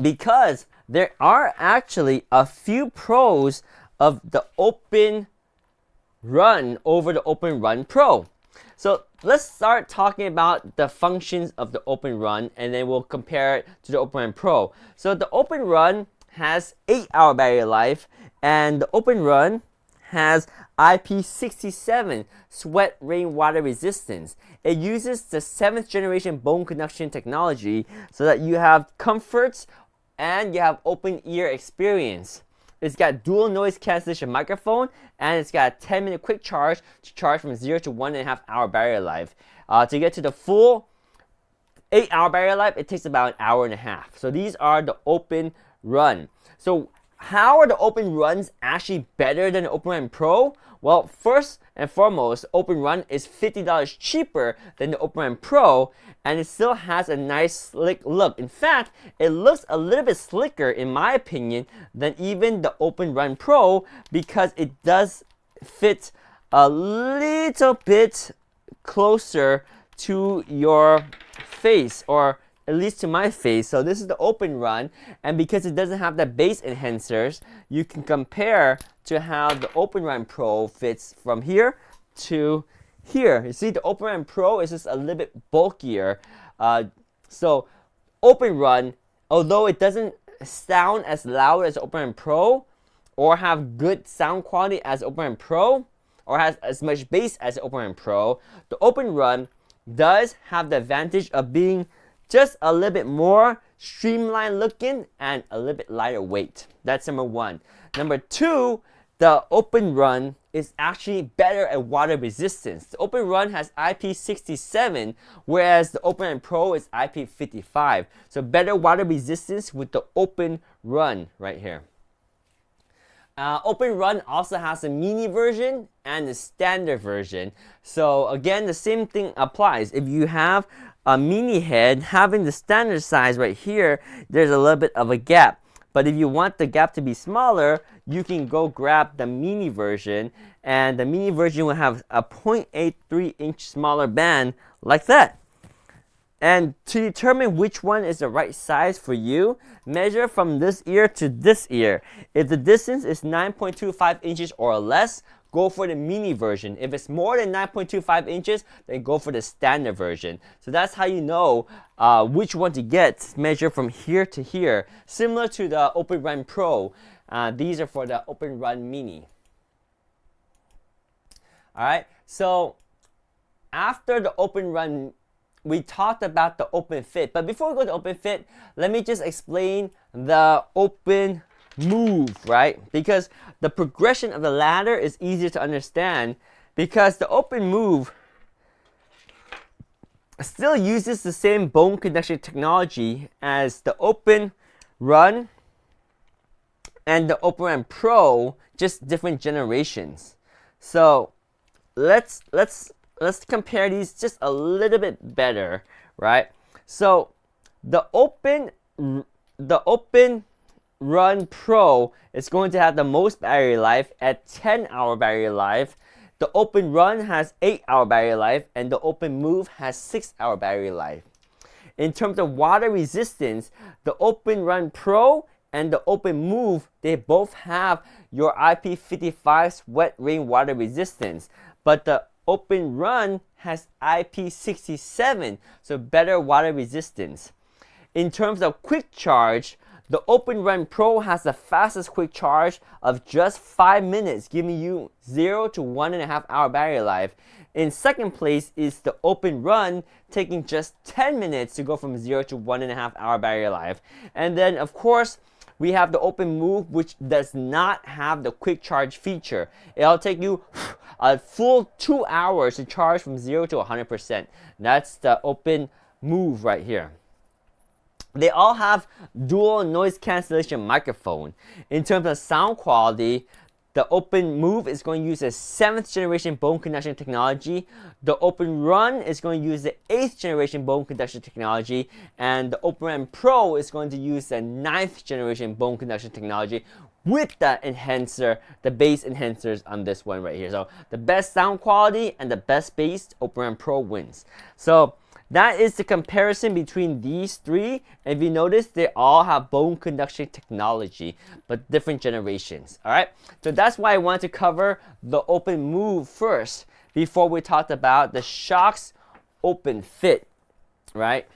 Because there are actually a few pros of the Open Run over the Open Run Pro. So let's start talking about the functions of the Open Run, and then we'll compare it to the Open Run Pro. So the Open Run has 8-hour battery life, and the Open Run has IP67 sweat rainwater resistance. It uses the 7th generation bone conduction technology so that you have comforts and you have open ear experience. It's got dual noise cancellation microphone, and it's got a 10-minute quick charge to charge from 0 to 1.5 hour battery life. To get to the full 8-hour battery life, it takes about 1.5 hours. So these are the Open Run. So how are the Open Runs actually better than the Open Run Pro? Well, first and foremost, Open Run is $50 cheaper than the Open Run Pro, and it still has a nice slick look. In fact, it looks a little bit slicker, in my opinion, than even the Open Run Pro, because it does fit a little bit closer to your face, or at least to my face. So this is the Open Run, and because it doesn't have the bass enhancers, you can compare to how the Open Run Pro fits from here to here. You see, the Open Run Pro is just a little bit bulkier. So Open Run, although it doesn't sound as loud as Open Run Pro, or have good sound quality as Open Run Pro, or has as much bass as Open Run Pro, the Open Run does have the advantage of being just a little bit more streamlined looking and a little bit lighter weight. That's number one. Number two, the Open Run is actually better at water resistance. The Open Run has IP67, whereas the Open Run Pro is IP55. So better water resistance with the Open Run right here. Open Run also has a mini version and the standard version. So again, the same thing applies. If you have a mini head, having the standard size right here, there's a little bit of a gap. But if you want the gap to be smaller, you can go grab the mini version, and the mini version will have a 0.83 inch smaller band like that. And to determine which one is the right size for you, measure from this ear to this ear. If the distance is 9.25 inches or less, go for the mini version. If it's more than 9.25 inches, then go for the standard version. So that's how you know which one to get. Measure from here to here. Similar to the Open Run Pro. These are for the Open Run Mini. Alright, so after the Open Run, we talked about the Open Fit. But before we go to Open Fit, let me just explain the Open Move, right? Because the progression of the ladder is easier to understand, because the Open Move still uses the same bone conduction technology as the Open Run and the Open Run Pro, just different generations. So let's compare these just a little bit better, right? So the Open Run Pro is going to have the most battery life at 10-hour battery life. The Open Run has 8-hour battery life, and the Open Move has 6-hour battery life. In terms of water resistance, the Open Run Pro and the Open Move, they both have your IP55 wet rainwater resistance, but the Open Run has IP67, so better water resistance. In terms of quick charge, the Open Run Pro has the fastest quick charge of just 5 minutes, giving you 0 to 1.5 hour battery life. In second place is the Open Run, taking just 10 minutes to go from 0 to 1.5 hour battery life. And then, of course, we have the Open Move, which does not have the quick charge feature. It'll take you a full 2 hours to charge from 0 to 100%. That's the Open Move right here. They all have dual noise cancellation microphone. In terms of sound quality, the Open Move is going to use a 7th generation bone conduction technology. The Open Run is going to use the 8th generation bone conduction technology. And the Open Run Pro is going to use the 9th generation bone conduction technology with the enhancer, the bass enhancers on this one right here. So the best sound quality and the best bass, Open Run Pro wins. So that is the comparison between these three. If you notice, they all have bone conduction technology, but different generations. Alright, so that's why I wanted to cover the Open Move first before we talked about the Shokz Open Fit. Right?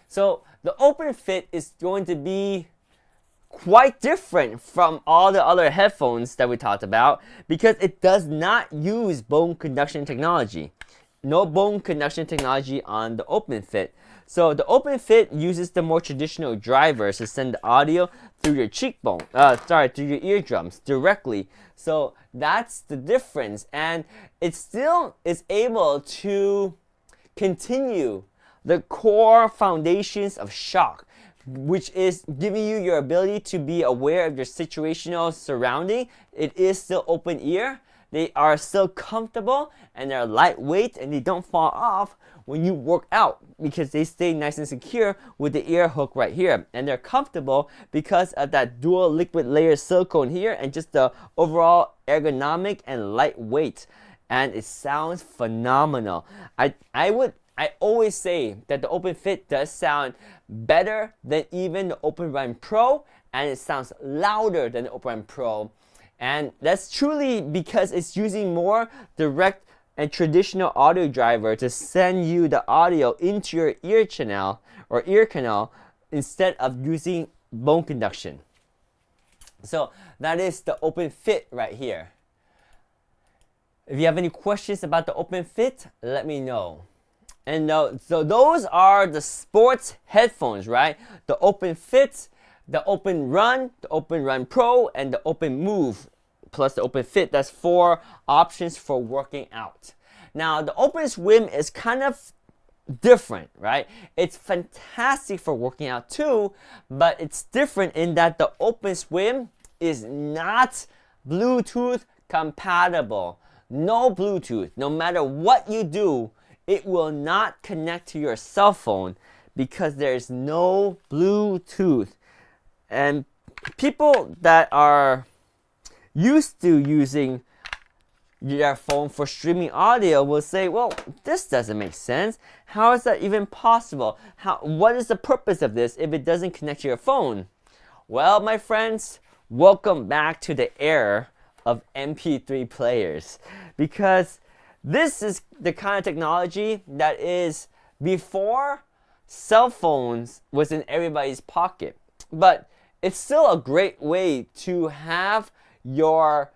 So the Open Fit is going to be quite different from all the other headphones that we talked about, because it does not use bone conduction technology. No bone conduction technology on the Open Fit. So the Open Fit uses the more traditional drivers to send the audio through your cheekbone, through your eardrums directly. So that's the difference, and it still is able to continue the core foundations of shock, which is giving you your ability to be aware of your situational surrounding. It is still open ear. They are still comfortable, and they're lightweight, and they don't fall off when you work out because they stay nice and secure with the ear hook right here. And they're comfortable because of that dual liquid layer silicone here and just the overall ergonomic and lightweight. And it sounds phenomenal. I always say that the Open Fit does sound better than even the Open Run Pro, and it sounds louder than the Open Run Pro. And that's truly because it's using more direct and traditional audio driver to send you the audio into your ear channel or ear canal instead of using bone conduction. So that is the Open Fit right here. If you have any questions about the Open Fit, let me know. And so those are the sports headphones, right? The Open Fit, the Open Run, the Open Run Pro, and the Open Move, plus the Open Fit. That's 4 options for working out. Now, the Open Swim is kind of different, right? It's fantastic for working out too, but it's different in that the Open Swim is not Bluetooth compatible. No Bluetooth. No matter what you do, it will not connect to your cell phone because there's no Bluetooth. And people that are used to using their phone for streaming audio will say, well, this doesn't make sense. How is that even possible? What is the purpose of this if it doesn't connect to your phone? Well, my friends, welcome back to the era of MP3 players, because this is the kind of technology that is before cell phones was in everybody's pocket. But it's still a great way to have your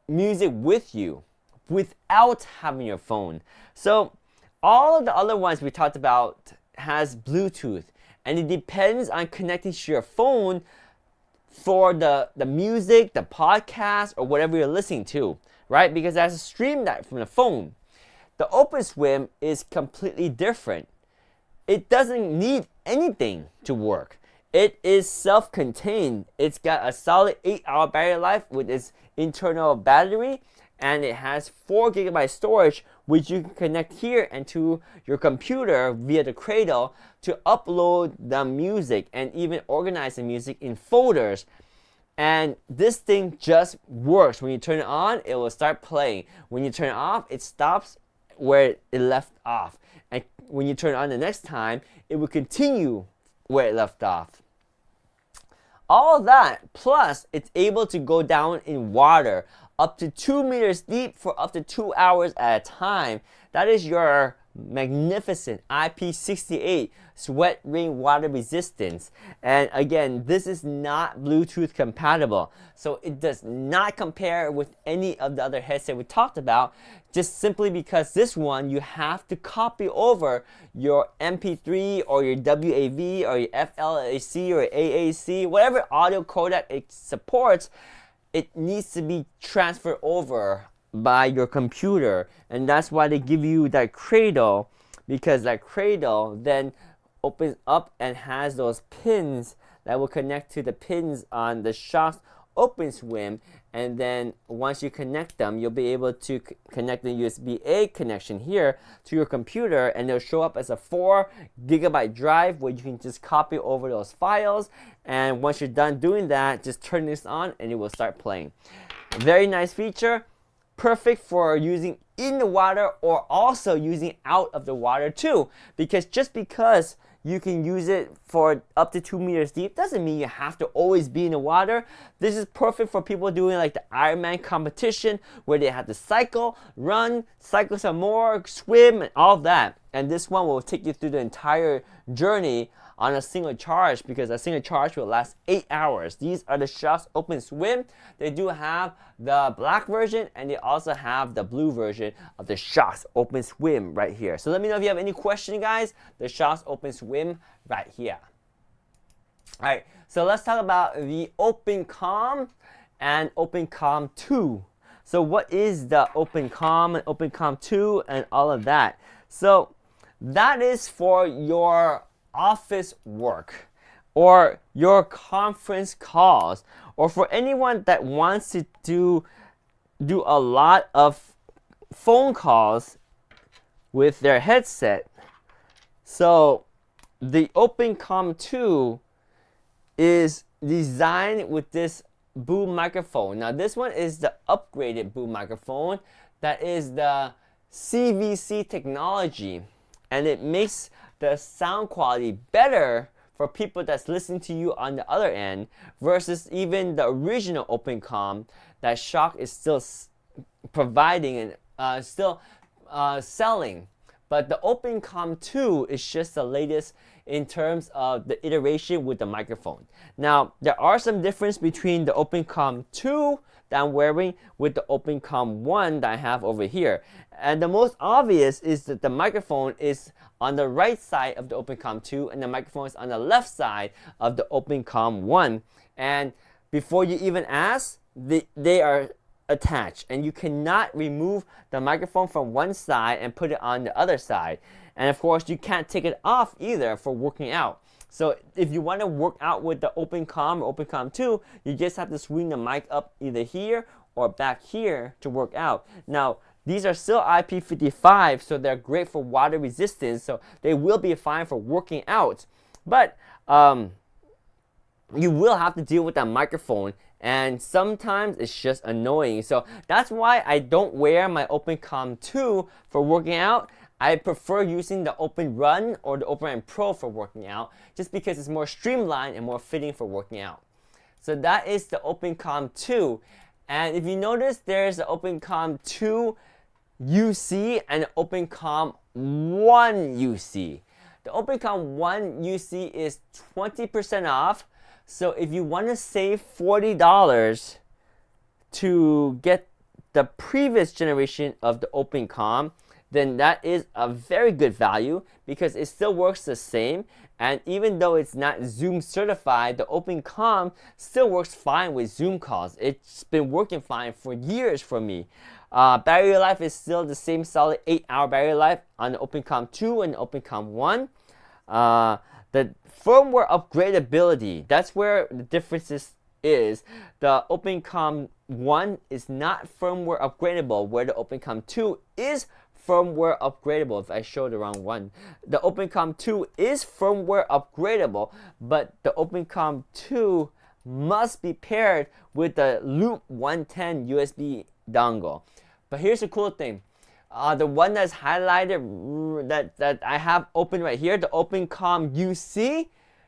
music with you without having your phone. So all of the other ones we talked about has Bluetooth, and it depends on connecting to your phone for the music, the podcast, or whatever you're listening to, right? Because it has to stream that from the phone. The Open Swim is completely different. It doesn't need anything to work. It is self-contained. It's got a solid 8-hour battery life with its internal battery, and it has 4 GB storage, which you can connect here and to your computer via the Cradle to upload the music and even organize the music in folders. And this thing just works. When you turn it on, it will start playing. When you turn it off, it stops where it left off. And when you turn it on the next time, it will continue where it left off. All of that, plus it's able to go down in water up to 2 meters deep for up to 2 hours at a time. That is your magnificent IP68 sweat ring water resistance. And again, this is not Bluetooth compatible, so it does not compare with any of the other headsets we talked about, just simply because this one you have to copy over your MP3 or your WAV or your FLAC or AAC, whatever audio codec it supports. It needs to be transferred over by your computer, and that's why they give you that Cradle, because that Cradle then opens up and has those pins that will connect to the pins on the Shokz Open Swim, and then once you connect them, you'll be able to connect the USB-A connection here to your computer, and it'll show up as a 4 GB drive where you can just copy over those files. And once you're done doing that, just turn this on and it will start playing. Very nice feature, perfect for using in the water or also using out of the water too, because just because you can use it for up to 2 meters deep doesn't mean you have to always be in the water. This is perfect for people doing like the Ironman competition where they have to cycle, run, cycle some more, swim, and all that. And this one will take you through the entire journey on a single charge, because a single charge will last 8 hours. These are the Shokz Open Swim. They do have the black version, and they also have the blue version of the Shokz Open Swim right here. So let me know if you have any questions, guys. The Shokz Open Swim right here. All right, so let's talk about the OpenCom and OpenCom 2. So what is the OpenCom and OpenCom 2 and all of that? So that is for your office work or your conference calls, or for anyone that wants to do a lot of phone calls with their headset. So the OpenCom 2 is designed with this boom microphone. Now this one is the upgraded boom microphone that is the CVC technology, and it makes the sound quality better for people that's listening to you on the other end versus even the original OpenCom that Shokz is still providing and still selling. But the OpenCom 2 is just the latest in terms of the iteration with the microphone. Now, there are some difference between the OpenCom 2 that I'm wearing with the OpenCom 1 that I have over here. And the most obvious is that the microphone is on the right side of the OpenCom 2 and the microphone is on the left side of the OpenCom 1. And before you even ask, they are attached, and you cannot remove the microphone from one side and put it on the other side. And of course, you can't take it off either for working out. So if you want to work out with the OpenCom or OpenCom 2, you just have to swing the mic up either here or back here to work out. Now, these are still IP55, so they're great for water resistance, so they will be fine for working out. But you will have to deal with that microphone, and sometimes it's just annoying. So that's why I don't wear my OpenCom 2 for working out. I prefer using the Open Run or the Open Run Pro for working out, just because it's more streamlined and more fitting for working out. So that is the OpenCom 2. And if you notice, there's the OpenCom 2 UC and the OpenCom 1 UC. The OpenCom 1 UC is 20% off. So if you want to save $40 to get the previous generation of the OpenCom, then that is a very good value because it still works the same. And even though it's not Zoom certified, the OpenCom still works fine with Zoom calls. It's been working fine for years for me. Battery life is still the same solid 8-hour battery life on the OpenCom 2 and the OpenCom 1. The firmware upgradability, that's where the differences is. The OpenCom 1 is not firmware upgradable, where the OpenCom 2 is firmware upgradable. If I show the wrong one, the OpenCom 2 is firmware upgradable, but the OpenCom 2 must be paired with the Loop 110 USB dongle. But here's the cool thing. The one that's highlighted that I have open right here, the OpenCom UC,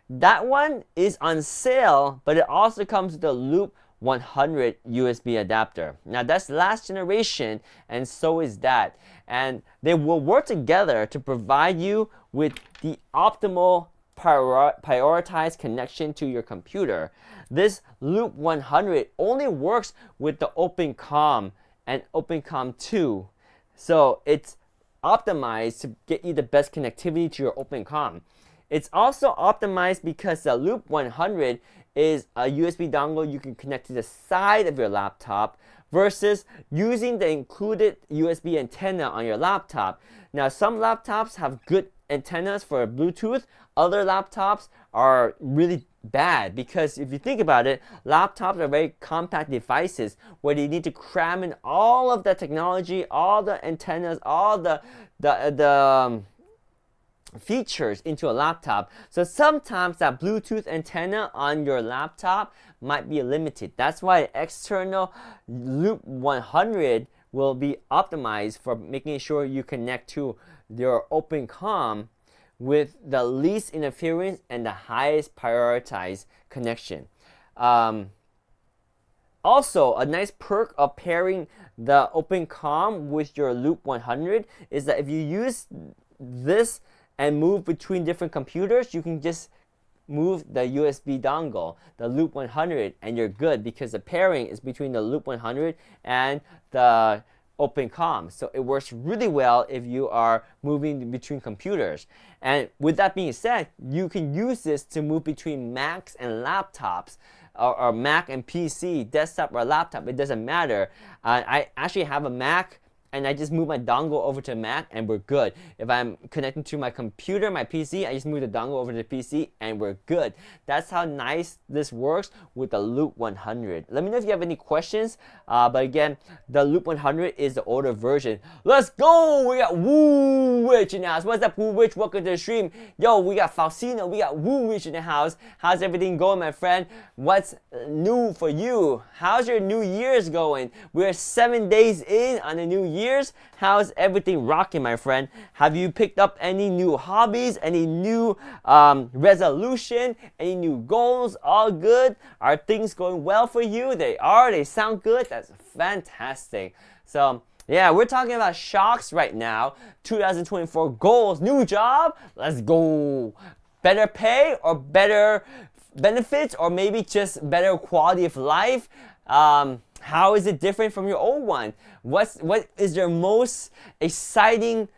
that one is on sale, but it also comes with the Loop 100 USB adapter. Now that's last generation, and so is that. And they will work together to provide you with the optimal prioritized connection to your computer. This Loop 100 only works with the OpenCom and OpenCom 2. So it's optimized to get you the best connectivity to your OpenCom. It's also optimized because the Loop 100 is a USB dongle you can connect to the side of your laptop versus using the included USB antenna on your laptop. Now, some laptops have good antennas for Bluetooth. Other laptops are really bad because if you think about it, laptops are very compact devices where you need to cram in all of the technology, all the antennas, all the features into a laptop. So sometimes that Bluetooth antenna on your laptop might be limited. That's why an external Loop 100 will be optimized for making sure you connect to your OpenCom with the least interference and the highest prioritized connection. Also, a nice perk of pairing the OpenCom with your Loop 100 is that if you use this and move between different computers, you can just move the USB dongle, the Loop 100, and you're good because the pairing is between the Loop 100 and the OpenCom. So it works really well if you are moving between computers. And with that being said, you can use this to move between Macs and laptops, or Mac and PC, desktop or laptop, it doesn't matter. I actually have a Mac, and I just move my dongle over to Mac and we're good. If I'm connecting to my computer, my PC, I just move the dongle over to the PC and we're good. That's how nice this works with the Loop 100. Let me know if you have any questions. But again, the Loop 100 is the older version. Let's go! We got Woo Rich in the house. What's up, Woo Rich? Welcome to the stream. Yo, we got Faustino. We got Woo Rich in the house. How's everything going, my friend? What's new for you? How's your New Year's going? We're 7 days in on the New Year's. How's everything rocking, my friend? Have you picked up any new hobbies, any new resolution, any new goals? All good? Are things going well for you? They are. They sound good. That's fantastic. So yeah, we're talking about Shokz right now. 2024 goals. New job? Let's go. Better pay or better benefits, or maybe just better quality of life? How is it different from your old one? What is your most exciting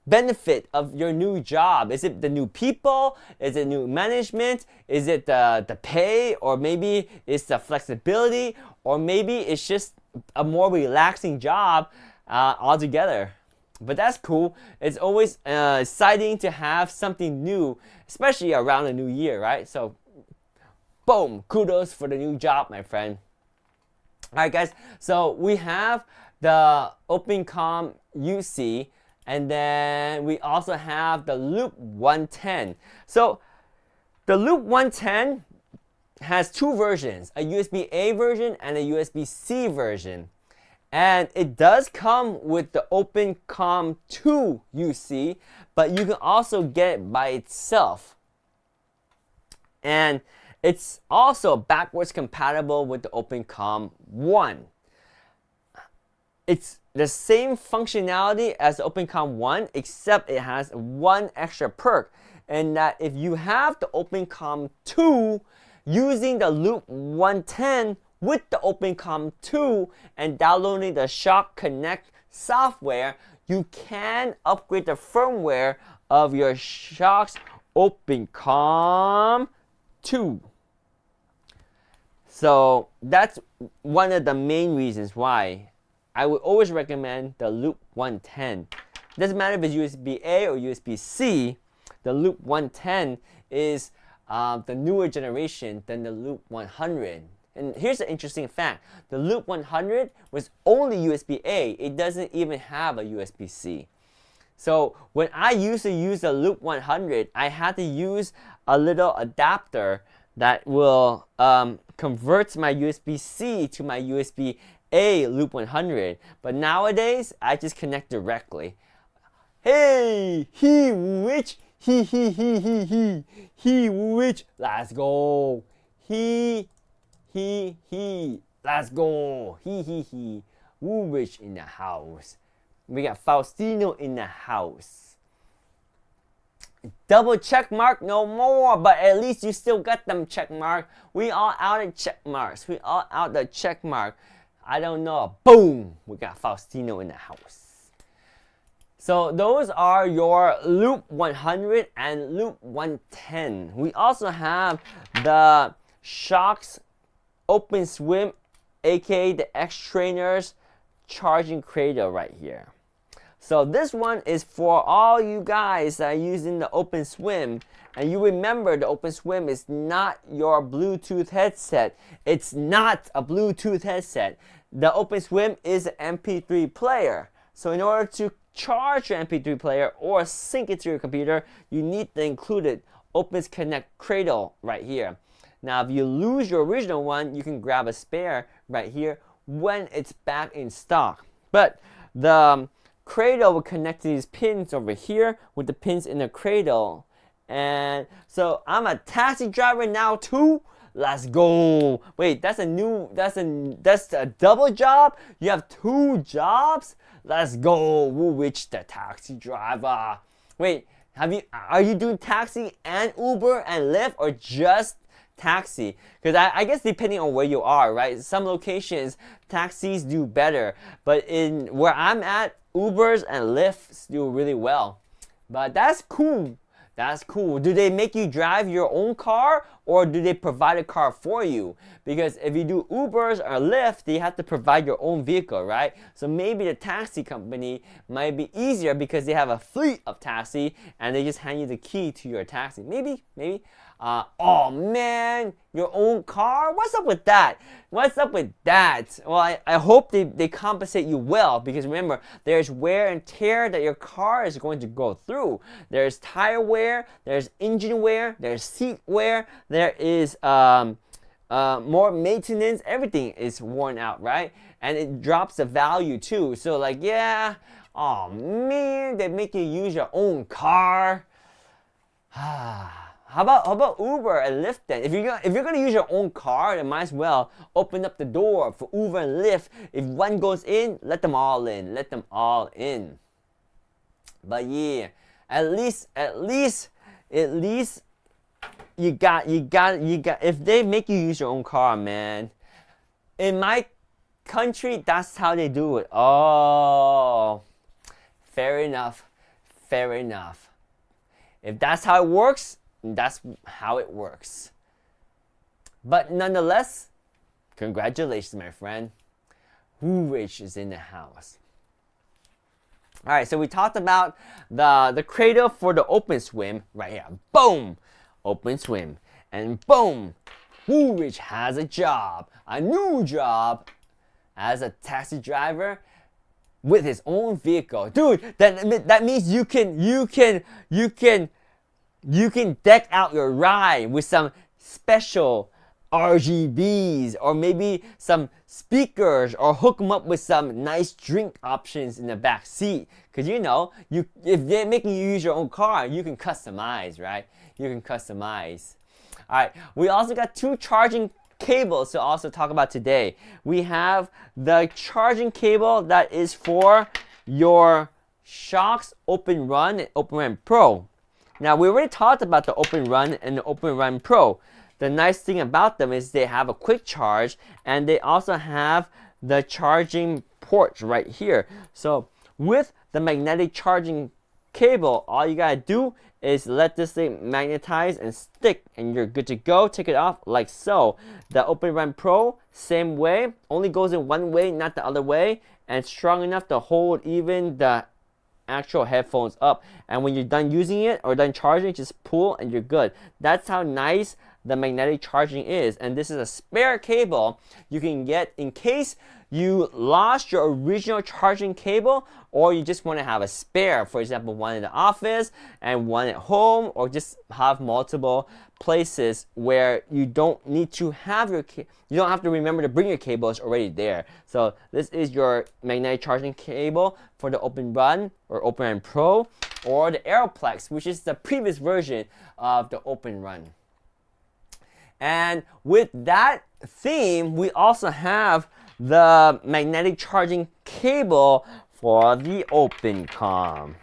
benefit of your new job? Is it the new people? Is it new management? Is it the pay? Or maybe it's the flexibility? Or maybe it's just a more relaxing job altogether. But that's cool. It's always exciting to have something new, especially around the new year, right? So, boom, kudos for the new job, my friend. All right, guys. So we have the OpenCom UC, and then we also have the Loop 110. So the Loop 110 has two versions, a USB-A version and a USB-C version. And it does come with the OpenCom 2 UC, but you can also get it by itself. And it's also backwards compatible with the OpenCom 1. It's the same functionality as the OpenCom 1, except it has one extra perk. And that if you have the OpenCom 2 using the Loop 110 with the OpenCom 2 and downloading the Shock Connect software, you can upgrade the firmware of your Shock's OpenCom 2. So that's one of the main reasons why I would always recommend the Loop 110. It doesn't matter if it's USB-A or USB-C, the Loop 110 is the newer generation than the Loop 100. And here's an interesting fact. The Loop 100 was only USB-A. It doesn't even have a USB-C. So when I used to use the Loop 100, I had to use a little adapter that will convert my USB-C to my USB-A Loop 100. But nowadays, I just connect directly. Hey, he which, he which, let's go. He, let's go. He, Woolwich in the house. We got Faustino in the house. Double check mark, no more, but at least you still got them check mark. We all out of check marks. We all out the check mark. I don't know. Boom! We got Faustino in the house. So those are your Loop 100 and Loop 110. We also have the Shock's OpenSwim, aka the X-Trainers charging cradle right here. So this one is for all you guys that are using the OpenSwim. And you remember the OpenSwim is not your Bluetooth headset. It's not a Bluetooth headset. The OpenSwim is an MP3 player. So in order to charge your MP3 player or sync it to your computer, you need the included OpenConnect cradle right here. Now if you lose your original one, you can grab a spare right here when it's back in stock. But the cradle will connect to these pins over here with the pins in the cradle. And so I'm a taxi driver now too. Let's go. Wait, that's a double job? You have two jobs? Let's go. Which the taxi driver? Wait, are you doing taxi and Uber and Lyft or just taxi? Because I guess depending on where you are, right? Some locations taxis do better, but in where I'm at, Ubers and Lyfts do really well. But that's cool. That's cool. Do they make you drive your own car or do they provide a car for you? Because if you do Ubers or Lyft, they have to provide your own vehicle, right? So maybe the taxi company might be easier because they have a fleet of taxi and they just hand you the key to your taxi. Maybe. Oh man, your own car? What's up with that? What's up with that? Well, I hope they compensate you well, because remember, there's wear and tear that your car is going to go through. There's tire wear, there's engine wear, there's seat wear, there is more maintenance. Everything is worn out, right? And it drops the value too. So like, yeah, oh man, they make you use your own car. How about Uber and Lyft then? If you're gonna use your own car, then might as well open up the door for Uber and Lyft. If one goes in, let them all in. Let them all in. But yeah, at least you got. If they make you use your own car, man, In my country, that's how they do it. Oh, fair enough. Fair enough. If that's how it works, that's how it works. But nonetheless, congratulations, my friend. Woolrich is in the house. All right, so we talked about the cradle for the open swim right here. Boom, open swim, and boom, Woolrich has a job, a new job, as a taxi driver with his own vehicle. Dude, that means you can deck out your ride with some special RGBs or maybe some speakers, or hook them up with some nice drink options in the back seat. Because if they're making you use your own car, you can customize, right? You can customize. All right, we also got 2 charging cables to also talk about today. We have the charging cable that is for your Shokz Open Run and Open Run Pro. Now, we already talked about the Open Run and the Open Run Pro. The nice thing about them is they have a quick charge, and they also have the charging ports right here. So with the magnetic charging cable, all you gotta do is let this thing magnetize and stick, and you're good to go. Take it off like so. The Open Run Pro, same way, only goes in one way, not the other way, and strong enough to hold even the actual headphones up. And when you're done using it or done charging, just pull and you're good. That's how nice the magnetic charging is. And this is a spare cable you can get in case you lost your original charging cable, or you just want to have a spare, for example, one in the office and one at home, or just have multiple places where you don't need to have you don't have to remember to bring your cable. It's already there. So this is your magnetic charging cable for the Open Run or Open Run Pro, or the Aeroplex, which is the previous version of the Open Run. And with that theme, we also have the magnetic charging cable for the OpenCom.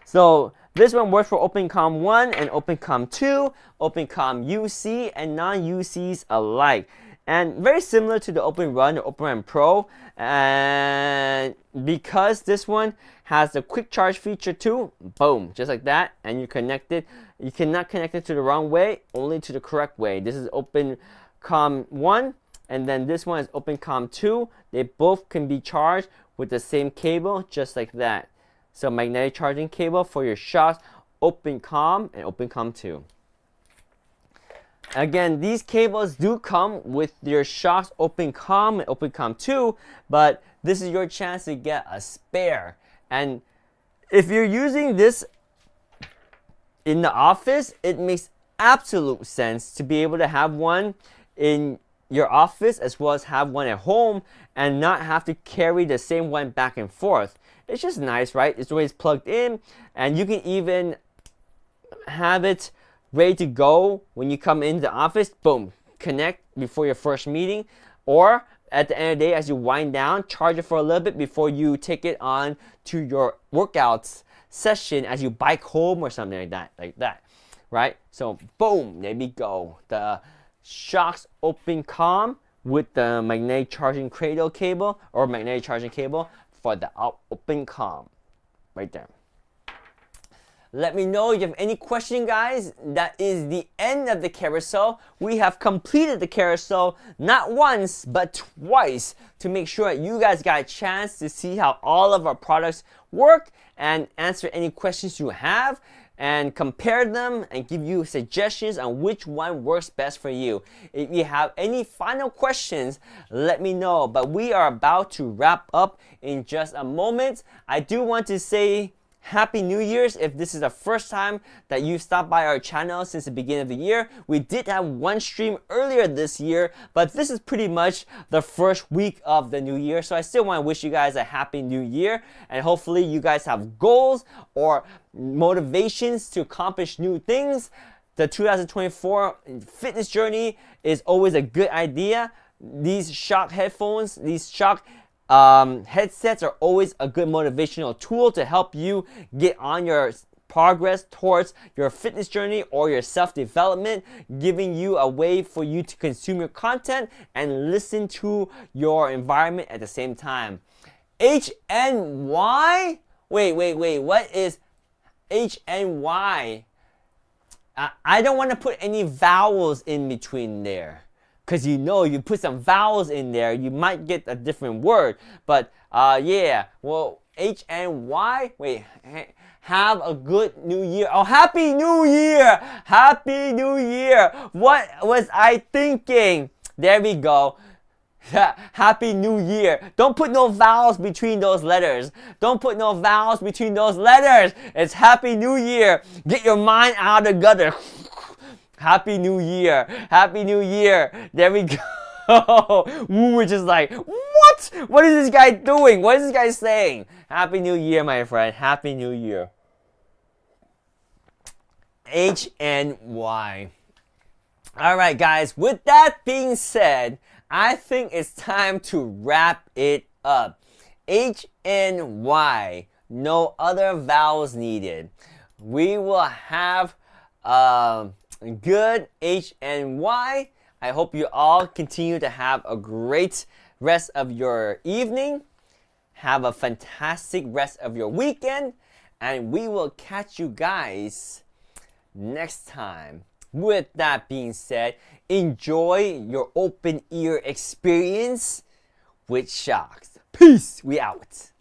So this one works for OpenCom 1 and OpenCom 2, OpenCom UC and non-UCs alike. And very similar to the Open Run or Open Run Pro. And because this one has the quick charge feature too, boom, just like that, and you connect it. You cannot connect it to the wrong way, only to the correct way. This is OpenCom 1, and then this one is OpenCom 2. They both can be charged with the same cable, just like that. So magnetic charging cable for your Shokz OpenCom and OpenCom 2. Again, these cables do come with your Shokz OpenCom and OpenCom 2, but this is your chance to get a spare. And if you're using this in the office, it makes absolute sense to be able to have one in your office as well as have one at home and not have to carry the same one back and forth. It's just nice, right? It's always plugged in, and you can even have it ready to go when you come into the office. Boom, connect before your first meeting, or at the end of the day, as you wind down, charge it for a little bit before you take it on to your workouts session as you bike home or something like that, right? So boom, there we go. The Shokz OpenCom with the magnetic charging cradle cable or magnetic charging cable for the OpenCom, right there. Let me know if you have any question, guys. That is the end of the carousel. We have completed the carousel not once, but twice to make sure that you guys got a chance to see how all of our products work and answer any questions you have and compare them and give you suggestions on which one works best for you. If you have any final questions, let me know. But we are about to wrap up in just a moment. I do want to say Happy New Year's if this is the first time that you stopped by our channel since the beginning of the year. We did have one stream earlier this year, but this is pretty much the first week of the new year. So I still want to wish you guys a happy new year, and hopefully you guys have goals or motivations to accomplish new things. The 2024 fitness journey is always a good idea. These Shokz headphones, these Shokz headsets are always a good motivational tool to help you get on your progress towards your fitness journey or your self-development, giving you a way for you to consume your content and listen to your environment at the same time. HNY? Wait, what is HNY? I don't want to put any vowels in between there. Because you put some vowels in there, you might get a different word. But yeah, well, HNY? Wait, have a good new year. Oh, Happy New Year! Happy New Year! What was I thinking? There we go. Happy New Year. Don't put no vowels between those letters. Don't put no vowels between those letters. It's Happy New Year. Get your mind out of the gutter. Happy New Year. Happy New Year. There we go. We're just like, what? What is this guy doing? What is this guy saying? Happy New Year, my friend. Happy New Year. HNY. All right, guys. With that being said, I think it's time to wrap it up. HNY. No other vowels needed. We will have good HNY. I hope you all continue to have a great rest of your evening. Have a fantastic rest of your weekend. And we will catch you guys next time. With that being said, enjoy your open ear experience with Shox. Peace. We out.